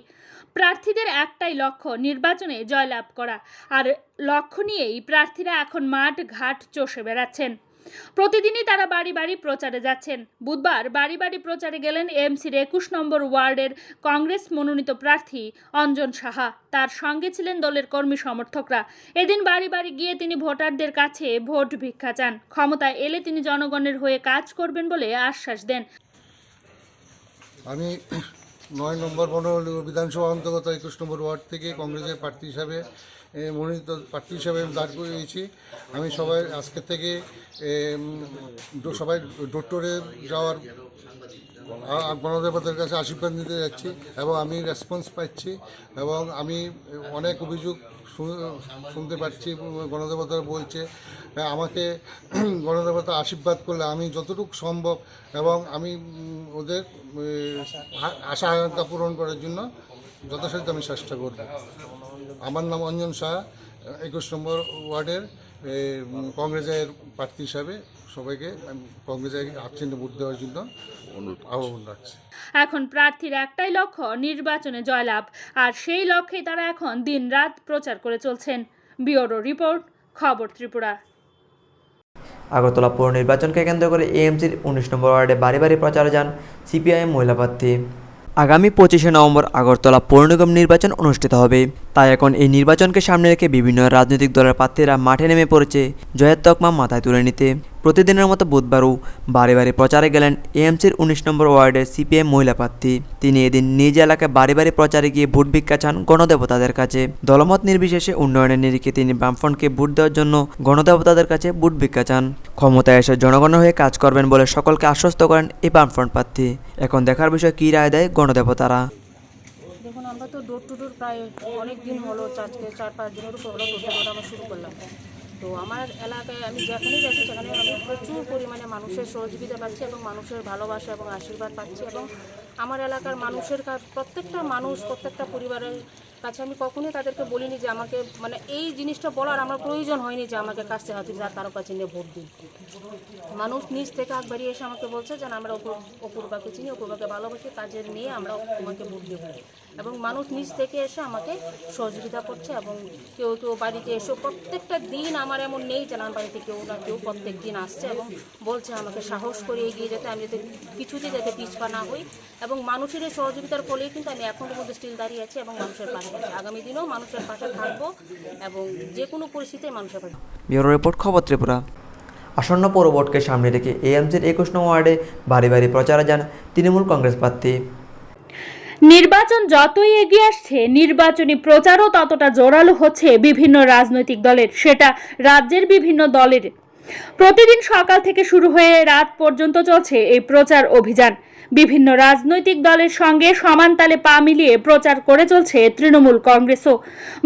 প্রার্থীদের একটাই লক্ষ্য, নির্বাচনে জয়লাভ করা, আর লক্ষ্য নিয়েই প্রার্থীরা এখন মাঠ ঘাট চষে বেড়াচ্ছেন। প্রতিদিনই তারা বাড়ি বাড়ি প্রচারে যাচ্ছেন। বুধবার বাড়ি বাড়ি প্রচারে গেলেন এএমসির ২১ নম্বর ওয়ার্ডের কংগ্রেস মনোনীত প্রার্থী অঞ্জন সাহা। তার সঙ্গে ছিলেন দলের কর্মী সমর্থকরা। এদিন বাড়ি বাড়ি গিয়ে তিনি ভোটারদের কাছে ভোট ভিক্ষা চান। ক্ষমতায় এলে তিনি জনগণের হয়ে কাজ করবেন বলে আশ্বাস দেন। আমি ৯ নম্বর বনবলী বিধানসভা অন্তর্গত ২১ নম্বর ওয়ার্ড থেকে কংগ্রেসের প্রার্থী হিসাবে মনোনীত প্রার্থী হিসাবে দাঁড় করিয়েছি। আমি সবাই আজকে থেকে সবাই ডোরে যাওয়ার গণদেবতার কাছে আশীর্বাদ নিতে যাচ্ছি এবং আমি রেসপন্স পাচ্ছি এবং আমি অনেক অভিযোগ শুনতে পাচ্ছি। গণদেবতারা বলছে আমাকে গণদেবতা আশীর্বাদ করলে আমি যতটুকু সম্ভব এবং আমি ওদের আশা আকাঙ্ক্ষা পূরণ করার জন্য যথাসাধ্য আমি চেষ্টা করব। আমার নাম অঞ্জন শাহ, ২১ নম্বর ওয়ার্ডের কংগ্রেসের প্রার্থী হিসাবে সবাইকে কংগ্রেসের আর্চেন্টে ভোট দেওয়ার জন্য আহ্বান রাখছি। এখন প্রার্থীর একটাই লক্ষ্য, নির্বাচনে জয়লাভ, আর সেই লক্ষ্যেই তারা এখন দিনরাত প্রচার করে চলছেন। ব্যুরো রিপোর্ট, খবর ত্রিপুরা। আগরতলা পৌর নির্বাচনকে কেন্দ্র করে এএমসির ১৯ নম্বর ওয়ার্ডে বাড়ি বাড়ি প্রচারে যান সিপিআইএম মহিলা প্রার্থী। আগামী ২৫শে নভেম্বর আগরতলা পৌর নিগম নির্বাচন অনুষ্ঠিত হবে। তাই এখন এই নির্বাচনকে সামনে রেখে বিভিন্ন রাজনৈতিক দলের প্রার্থীরা মাঠে নেমে পড়েছে জয়ের তকমা মাথায় তুলে নিতে। প্রতিদিনের মতো বুধবারও বাড়ি বাড়ি প্রচারে গেলেন এএমসির ১৯ নম্বর ওয়ার্ডের সিপিএম মহিলা প্রার্থী। তিনি এদিন নিজ এলাকায় বাড়ি বাড়ি প্রচারে গিয়ে ভোট ভিক্ষা চান গণদেবতাদের কাছে। দলমত নির্বিশেষে উন্নয়নের নিরিখে তিনি বামফ্রন্টকে ভোট দেওয়ার জন্য গণদেবতাদের কাছে ভোট ভিক্ষা চান। ক্ষমতায় এসে জনগণের হয়ে কাজ করবেন বলে সকলকে আশ্বস্ত করেন এই বামফ্রন্ট প্রার্থী। এখন দেখার বিষয় কী রায় দেয় গণদেবতারা। দেখুন, আমরা তো ডোর টু ডোর প্রায় অনেক দিন হলো, আজকে 4-5 দিনের উপর হলো ডোর টু ডোর আমরা শুরু করলাম। তো আমার এলাকায় আমি যেখানেই যাচ্ছি সেখানে আমি প্রচুর পরিমাণে মানুষের সহযোগিতা পাচ্ছি এবং মানুষের ভালোবাসা এবং আশীর্বাদ পাচ্ছি। এবং আমার এলাকার মানুষের প্রত্যেকটা মানুষ, প্রত্যেকটা পরিবারের কাছে আমি কখনোই তাদেরকে বলিনি যে আমাকে মানে এই জিনিসটা বলার আমার প্রয়োজন হয়নি যে আমাকে কাছে হাতে যা কারো কাছে নিয়ে ভোট দিন। মানুষ নিজ থেকে আগ বাড়িয়ে এসে আমাকে বলছে যে আমরা অপূর্বাকে চিনি, অপূর্বাকে ভালোবাসি, কাজের নিয়ে আমরা তোমাকে ভোট দেবো। এবং মানুষ নিজ থেকে এসে আমাকে সহযোগিতা করছে এবং কেউ কেউ বাড়িতে এসে প্রত্যেকটা দিন আমার এমন নেই যে আমার বাড়িতে কেউ না কেউ প্রত্যেক দিন আসছে এবং বলছে আমাকে সাহস করে এগিয়ে যেতে, আমি যাতে কিছুতে যাতে পিছপা না হই। এবং মানুষের এই সহযোগিতার ফলেই কিন্তু আমি এখনও মধ্যে স্টিল দাঁড়িয়ে আছি এবং মানুষের পাশে আছি। আগামী দিনেও মানুষের পাশে থাকবো এবং যে কোনো পরিস্থিতিতে মানুষের পাশে। ব্যুরো রিপোর্ট, খবর ত্রিপুরা। আসন্ন পৌর ভোটকে সামনে রেখে এএমসির ২১ নং ওয়ার্ডে বাড়ি বাড়ি প্রচারে যান তৃণমূল কংগ্রেস প্রার্থী। নির্বাচন যতই এগিয়ে আসছে, নির্বাচনী প্রচারও ততটা জোরালো হচ্ছে বিভিন্ন রাজনৈতিক দলের, সেটা রাজ্যের বিভিন্ন দলের। প্রতিদিন সকাল থেকে শুরু হয়ে রাত পর্যন্ত চলছে এই প্রচার অভিযান। বিভিন্ন রাজনৈতিক দলের সঙ্গে সমান তালে পা মিলিয়ে প্রচার করে চলছে তৃণমূল কংগ্রেসও।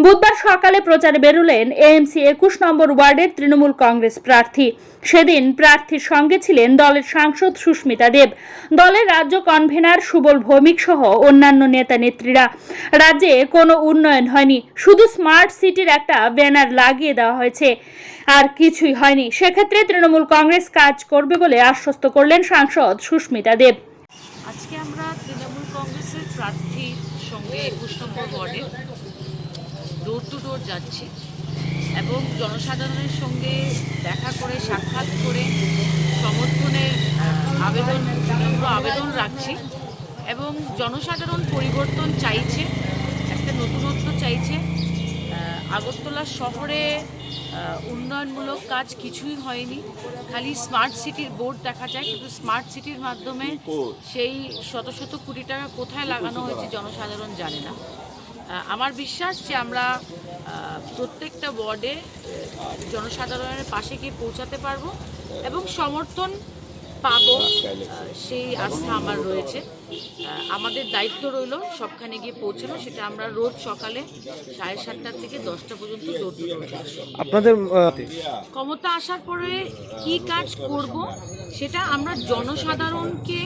বুধবার সকালে প্রচারে বেরোলেন এএমসি ২১ নম্বর ওয়ার্ডের তৃণমূল কংগ্রেস প্রার্থী। সেদিন প্রার্থীর সঙ্গে ছিলেন দলের সাংসদ সুস্মিতা দেব, দলের রাজ্য কনভেনার সুবল ভৌমিক সহ অন্যান্য নেতা নেত্রীরা। রাজ্যে কোনো উন্নয়ন হয়নি, শুধু স্মার্ট সিটির একটা ব্যানার লাগিয়ে দেওয়া হয়েছে, আর কিছুই হয়নি। সেক্ষেত্রে তৃণমূল কংগ্রেস কাজ করবে বলে আশ্বস্ত করলেন সাংসদ সুস্মিতা দেব। আজকে আমরা তৃণমূল কংগ্রেসের প্রার্থীর সঙ্গে ২১ নম্বর ওয়ার্ডে ডোর টু ডোর যাচ্ছি এবং জনসাধারণের সঙ্গে দেখা করে সাক্ষাৎ করে সমর্থনের আবেদন রাখছি এবং জনসাধারণ পরিবর্তন চাইছে, একটা নতুনত্ব চাইছে। আগরতলা শহরে উন্নয়নমূলক কাজ কিছুই হয়নি, খালি স্মার্ট সিটির বোর্ড দেখা যায়, কিন্তু স্মার্ট সিটির মাধ্যমে সেই শত শত কোটি টাকা কোথায় লাগানো হয়েছে জনসাধারণ জানে না। আমার বিশ্বাস যে আমরা প্রত্যেকটা ওয়ার্ডে জনসাধারণের পাশে গিয়ে পৌঁছাতে পারবো এবং সমর্থন পাবো, সেই আস্থা আমার রয়েছে। আমাদের দায়িত্ব রইল সবখানে গিয়ে পৌঁছানো, সেটা আমরা রোজ সকালে 7:30 থেকে 10টা পর্যন্ত আপনাদের ক্ষমতা আসার পরে কি কাজ করব সেটা আমরা জনসাধারণকে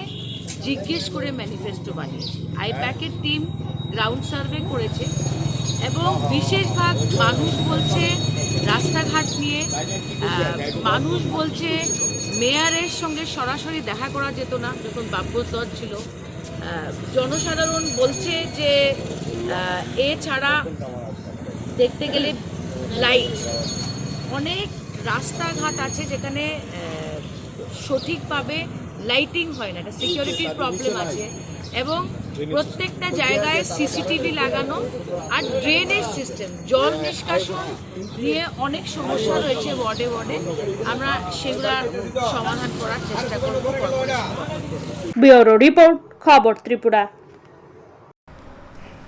জিজ্ঞেস করে ম্যানিফেস্টো বানিয়েছি। আইপ্যাকের টিম গ্রাউন্ড সার্ভে করেছে এবং বেশিরভাগ মানুষ বলছে রাস্তাঘাট নিয়ে, মানুষ বলছে মেয়রের সঙ্গে সরাসরি দেখা করা যেত না যখন বাব্যস্তর ছিল। জনসাধারণ বলছে যে এছাড়া দেখতে গেলে লাইট, অনেক রাস্তাঘাট আছে যেখানে সঠিকভাবে লাইটিং হয় না, একটা সিকিউরিটির প্রবলেম আছে এবং প্রত্যেকটা জায়গায় সিসিটিভি লাগানো আর ড্রেনেজ সিস্টেম, জল নিষ্কাশন নিয়ে অনেক সমস্যা রয়েছে ওয়ার্ডে ওয়ার্ডে। আমরা সেগুলোর সমাধান করার চেষ্টা করব। ব্যুরো রিপোর্ট, খবর ত্রিপুরা।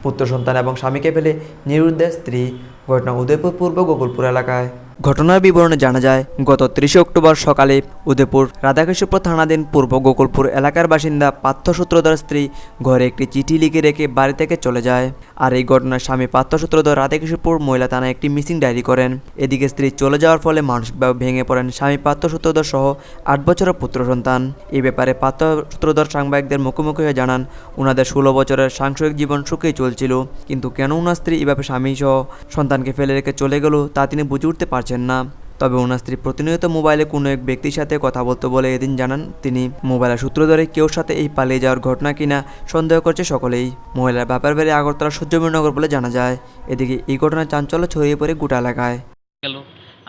পুত্র সন্তান এবং স্বামীকে ফেলে নিরুদ্দেশ স্ত্রী, ঘটনা উদয়পুর পূর্ব গোকুলপুর এলাকায়। ঘটনার বিবরণে জানা যায়, গত 30 অক্টোবর সকালে উদয়পুর রাধাকৃষ্ণপুর থানাধীন পূর্ব গোকুলপুর এলাকার বাসিন্দা পার্থ সূত্রধর স্ত্রী ঘরে একটি চিঠি লিখে রেখে বাড়ি থেকে চলে যায়। আর এই ঘটনার স্বামী পার্থ সূত্রধর রাধাকৃষ্ণপুর মহিলা থানায় একটি মিসিং ডায়েরি করেন। এদিকে স্ত্রী চলে যাওয়ার ফলে মানসিকভাবে ভেঙে পড়েন স্বামী পার্থ সূত্রধর সহ 8 বছরের পুত্র সন্তান। এই ব্যাপারে পার্থ সূত্রধর সাংবাদিকদের মুখোমুখি হয়ে জানান, ওনাদের 16 বছরের সাংসারিক জীবন সুখেই চলছিল, কিন্তু কেন ওনার স্ত্রী এভাবে স্বামী সহ সন্তানকে ফেলে রেখে চলে গেল তা তিনি বুঝে উঠতে পারছেন না। তবে ওনার স্ত্রী প্রতিনিয়ত মোবাইলে কোনো এক ব্যক্তির সাথে কথা বলতো বলে এদিন জানান তিনি। মোবাইলের সূত্র ধরে কেউ সাথে এই পালিয়ে যাওয়ার ঘটনা কিনা সন্দেহ করছে সকলেই। মহিলার বাপের বাড়ি আগরতলা সূর্যমীনগর বলে জানা যায়। এদিকে এই ঘটনার চাঞ্চল্য ছড়িয়ে পড়ে গোটা এলাকায়।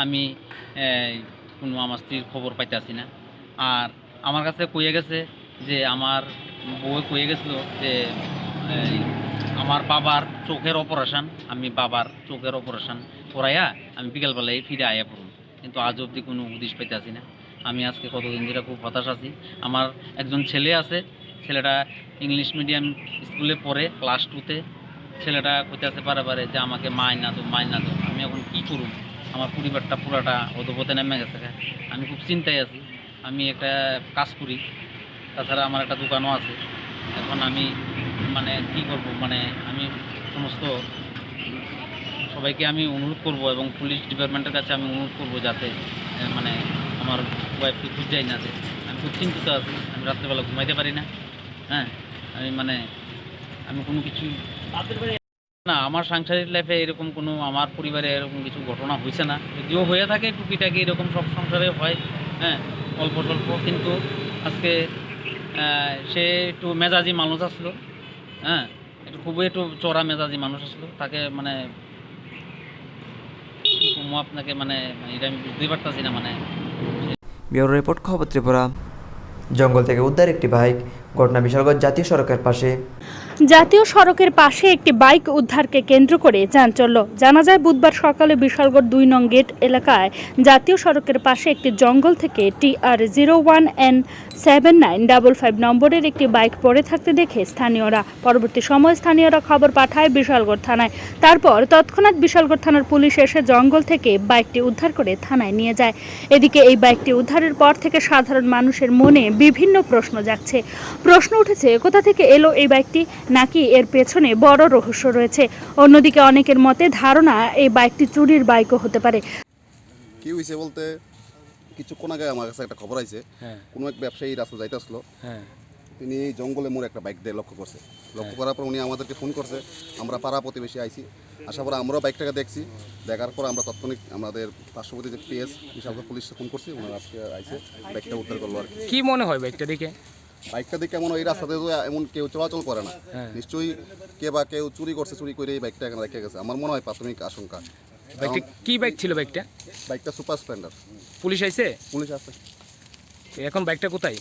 আমি কোনো আমার স্ত্রীর খবর পাইতেছি না। আর আমার কাছে কইয়ে গেছে যে আমার বউ কইয়ে গেছিলো যে আমার বাবার চোখের অপারেশন, আমি বাবার চোখের অপারেশন করাইয়া আমি বিকেলবেলায় ফিরে আয়া পড়ুন, কিন্তু আজ অবধি কোনো উদ্দেশ্য পাইতেছি না। আমি আজকে কতদিন ধরে খুব হতাশ আছি। আমার একজন ছেলে আছে, ছেলেটা ইংলিশ মিডিয়াম স্কুলে পড়ে ক্লাস 2-তে। ছেলেটা কইতেছে পারে যে আমাকে মাইনা দো। আমি এখন কী করব? আমার পরিবারটা পুরাটা অধপথে নেমে গেছে। আমি খুব চিন্তায় আছি। আমি একটা কাজ করি, তাছাড়া আমার একটা দোকানও আছে। এখন আমি কী করব? আমি সমস্ত সবাইকে আমি অনুরোধ করব এবং পুলিশ ডিপার্টমেন্টের কাছে আমি অনুরোধ করব যাতে আমার ওয়াইফকে খুঁজেই না যায়। আমি খুব চিন্তিত আছি। আমি রাত্রেবেলা ঘুমাইতে পারি না। হ্যাঁ, আমি কোনো কিছু না, আমার সাংসারিক লাইফে এরকম কোনো, আমার পরিবারে এরকম কিছু ঘটনা হয়েছে না। যদিও হয়ে থাকে টুকিটাকি, এরকম সব সংসারে হয়, হ্যাঁ, অল্প স্বল্প। কিন্তু আজকে সে একটু মেজাজি মানুষ আসলো, হ্যাঁ, খুবই একটু চড়া মেজাজি মানুষ আসলো। তাকে কী কমো আপনাকে, এটা আমি বুঝতেই পারতাছি না। ব্যুরো রিপোর্ট, খবর ত্রিপুরা। জঙ্গল থেকে উদ্ধার একটি বাইক, ঘটনা বিশালগড় জাতীয় সড়কের পাশে। জাতীয় সড়কের পাশে একটি বাইক উদ্ধারকে কেন্দ্র করে চাঞ্চল্য। জানা যায় বুধবার সকালে বিশালগড় 2 নং গেট এলাকায় জাতীয় সড়কের পাশে একটি জঙ্গল থেকে TR 01N7955 নম্বরের একটি বাইক পড়ে থাকতে দেখে স্থানীয়রা। পরবর্তী সময় স্থানীয়রা খবর পাঠায় বিশালগড় থানায়। তারপর তৎক্ষণাৎ বিশালগড় থানার পুলিশ এসে জঙ্গল থেকে বাইকটি উদ্ধার করে থানায় নিয়ে যায়। এদিকে এই বাইকটি উদ্ধারের পর থেকে সাধারণ মানুষের মনে বিভিন্ন প্রশ্ন জাগছে। প্রশ্ন উঠেছে, কোথা থেকে এলো এই বাইকটি, নাকি এর পেছনে বড় রহস্য রয়েছে। অন্যদিকে অনেকের মতে ধারণা এই বাইকটি চুরির বাইকও হতে পারে। কি হয়েছে বলতে, কিছুক্ষণ আগে আমার কাছে একটা খবর আছে, কোনো এক ব্যবসায়ী রাস্তা যাইতে আসলো, তিনি জঙ্গলে মোড় একটা বাইক দিয়ে লক্ষ্য করছে। লক্ষ্য করার পর উনি আমাদেরকে ফোন করছে। আমরা পাড়া প্রতিবেশী আইছি, আসার পর আমরাও বাইকটাকে দেখছি। দেখার পর আমরা তৎক্ষণিক আমাদের পার্শ্ববর্তী যে PS বিশালগড় পুলিশে ফোন করছি, ওনারা আজকে আইসে বাইকটা উদ্ধার করলো। আর কি মনে হয় বাইকটা দেখে এমন এই রাস্তাতে তো এমন কেউ চলাচল করে না, নিশ্চয়ই কেউ চুরি করছে, চুরি করে এই বাইকটা এখানে রেখে গেছে, আমার মনে হয় প্রাথমিক আশঙ্কা। বাইকটা কি বাইক ছিল? বাইকটা সুপার স্প্লেন্ডার। পুলিশ আইছে? পুলিশ আছে। এখন বাইকটা কোথায়?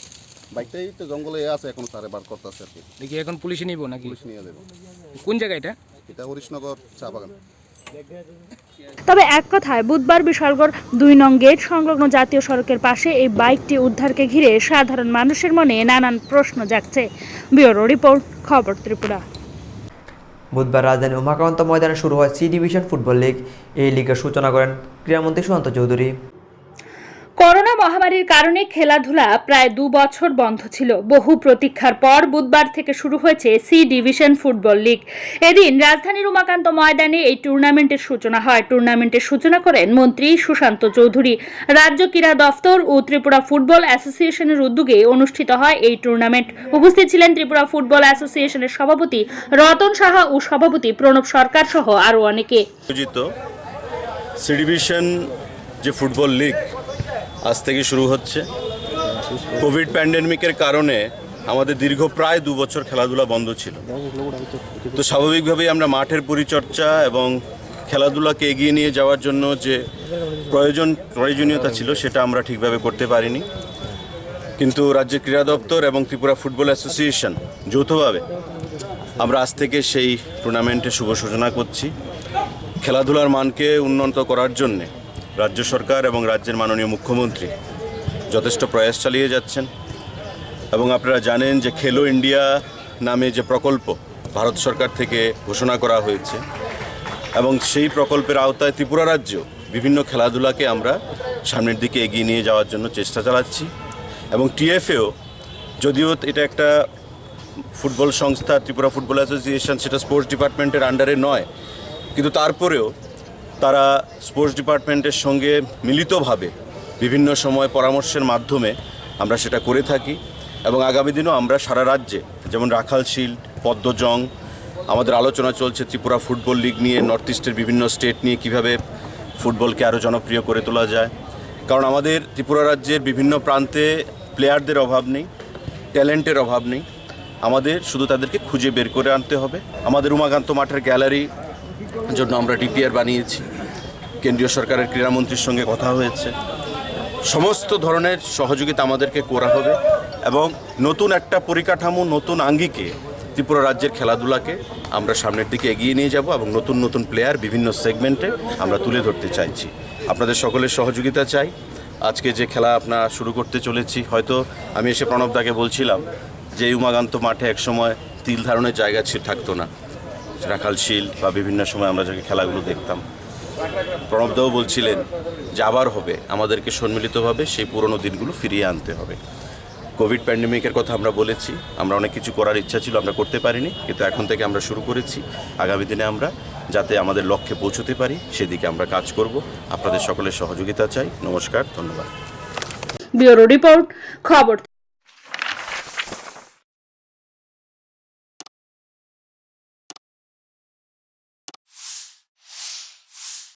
বাইকটাই তো জঙ্গলে আছে, এখন স্যারে বার করতে আছে আর কি। দেখি এখন পুলিশে নিব নাকি? পুলিশ নিয়ে যাবে। কোন জায়গা এটা? এটা হরিশনগর চা বাগান। তবে এক কথায় বুধবার বিশালগড় 2 নং গেট সংলগ্ন জাতীয় সড়কের পাশে এই বাইকটি উদ্ধারকে ঘিরে সাধারণ মানুষের মনে নানান প্রশ্ন জাগছে। ব্যুরো রিপোর্ট, খবর ত্রিপুরা। বুধবার রাজধানী উমাকান্ত ময়দানে শুরু হয় সি ডিভিশন ফুটবল লিগ। এই লিগের সূচনা করেন ক্রীড়ামন্ত্রী সুশান্ত চৌধুরী। করোনা মহামারীর কারণে খেলাধুলা প্রায় 2 বছর বন্ধ ছিল। বহু প্রতীক্ষার পর বুধবার থেকে শুরু হয়েছে সি ডিভিশন ফুটবল লিগ। এদিন রাজধানীর উমাকান্ত ময়দানে এই টুর্নামেন্টের সূচনা হয়। টুর্নামেন্টের সূচনা করেন মন্ত্রী সুশান্ত চৌধুরী। রাজ্য ক্রীড়া দফতর ও ত্রিপুরা ফুটবল অ্যাসোসিয়েশনের উদ্যোগে অনুষ্ঠিত হয় এই টুর্নামেন্ট। উপস্থিত ছিলেন ত্রিপুরা ফুটবল অ্যাসোসিয়েশনের সভাপতি রতন সাহা ও সভাপতি প্রণব সরকার সহ আরও অনেকে। সি ডিভিশন যে ফুটবল লিগ আজ থেকে শুরু হচ্ছে। কোভিড প্যান্ডেমিকের কারণে আমাদের দীর্ঘ প্রায় 2 বছর খেলাধুলা বন্ধ ছিল। তো স্বাভাবিকভাবেই আমরা মাঠের পরিচর্যা এবং খেলাধুলাকে এগিয়ে নিয়ে যাওয়ার জন্য যে প্রয়োজনীয়তা ছিল সেটা আমরা ঠিকভাবে করতে পারিনি। কিন্তু রাজ্যের ক্রীড়া দপ্তর এবং ত্রিপুরা ফুটবল অ্যাসোসিয়েশন যৌথভাবে আমরা আজ থেকে সেই টুর্নামেন্টের শুভ সূচনা করছি। খেলাধুলার মানকে উন্নত করার জন্যে রাজ্য সরকার এবং রাজ্যের মাননীয় মুখ্যমন্ত্রী যথেষ্ট প্রয়াস চালিয়ে যাচ্ছেন। এবং আপনারা জানেন যে খেলো ইন্ডিয়া নামে যে প্রকল্প ভারত সরকার থেকে ঘোষণা করা হয়েছে, এবং সেই প্রকল্পের আওতায় ত্রিপুরা রাজ্য বিভিন্ন খেলাধুলাকে আমরা সামনের দিকে এগিয়ে নিয়ে যাওয়ার জন্য চেষ্টা চালাচ্ছি। এবং TFAও, যদিও এটা একটা ফুটবল সংস্থা, ত্রিপুরা ফুটবল অ্যাসোসিয়েশন, সেটা স্পোর্টস ডিপার্টমেন্টের আন্ডারে নয়, কিন্তু তারপরেও তারা স্পোর্টস ডিপার্টমেন্টের সঙ্গে মিলিতভাবে বিভিন্ন সময় পরামর্শের মাধ্যমে আমরা সেটা করে থাকি। এবং আগামী দিনও আমরা সারা রাজ্যে, যেমন রাখাল শিল্ড, পদ্মজং, আমাদের আলোচনা চলছে ত্রিপুরা ফুটবল লিগ নিয়ে, নর্থ ইস্টের বিভিন্ন স্টেট নিয়ে কীভাবে ফুটবলকে আরও জনপ্রিয় করে তোলা যায়। কারণ আমাদের ত্রিপুরা রাজ্যের বিভিন্ন প্রান্তে প্লেয়ারদের অভাব নেই, ট্যালেন্টের অভাব নেই, আমাদের শুধু তাদেরকে খুঁজে বের করে আনতে হবে। আমাদের উমাকান্ত মাঠের গ্যালারি জন্য আমরা DPR বানিয়েছি, কেন্দ্রীয় সরকারের ক্রীড়ামন্ত্রীর সঙ্গে কথা হয়েছে, সমস্ত ধরনের সহযোগিতা আমাদেরকে করা হবে। এবং নতুন একটা পরিকাঠামো, নতুন আঙ্গিকে ত্রিপুরা রাজ্যের খেলাধুলাকে আমরা সামনের দিকে এগিয়ে নিয়ে যাব এবং নতুন নতুন প্লেয়ার বিভিন্ন সেগমেন্টে আমরা তুলে ধরতে চাইছি। আপনাদের সকলের সহযোগিতা চাই। আজকে যে খেলা আপনার শুরু করতে চলেছি, হয়তো আমি এসে প্রণবদাকে বলছিলাম যে এই উমাকান্ত মাঠে একসময় তিল ধারণের জায়গা থাকতো না, রাখালশীল বা বিভিন্ন সময় আমরা যখন খেলাগুলো দেখতাম। প্রণবদাও বলছিলেন যে আবার হবে, আমাদেরকে সম্মিলিতভাবে সেই পুরনো দিনগুলো ফিরিয়ে আনতে হবে। কোভিড প্যান্ডেমিকের কথা আমরা বলেছি, আমরা অনেক কিছু করার ইচ্ছা ছিল, আমরা করতে পারিনি, কিন্তু এখন থেকে আমরা শুরু করেছি। আগামী দিনে আমরা যাতে আমাদের লক্ষ্যে পৌঁছতে পারি সেদিকে আমরা কাজ করব। আপনাদের সকলের সহযোগিতা চাই। নমস্কার, ধন্যবাদ। ব্যুরো রিপোর্ট, খবর।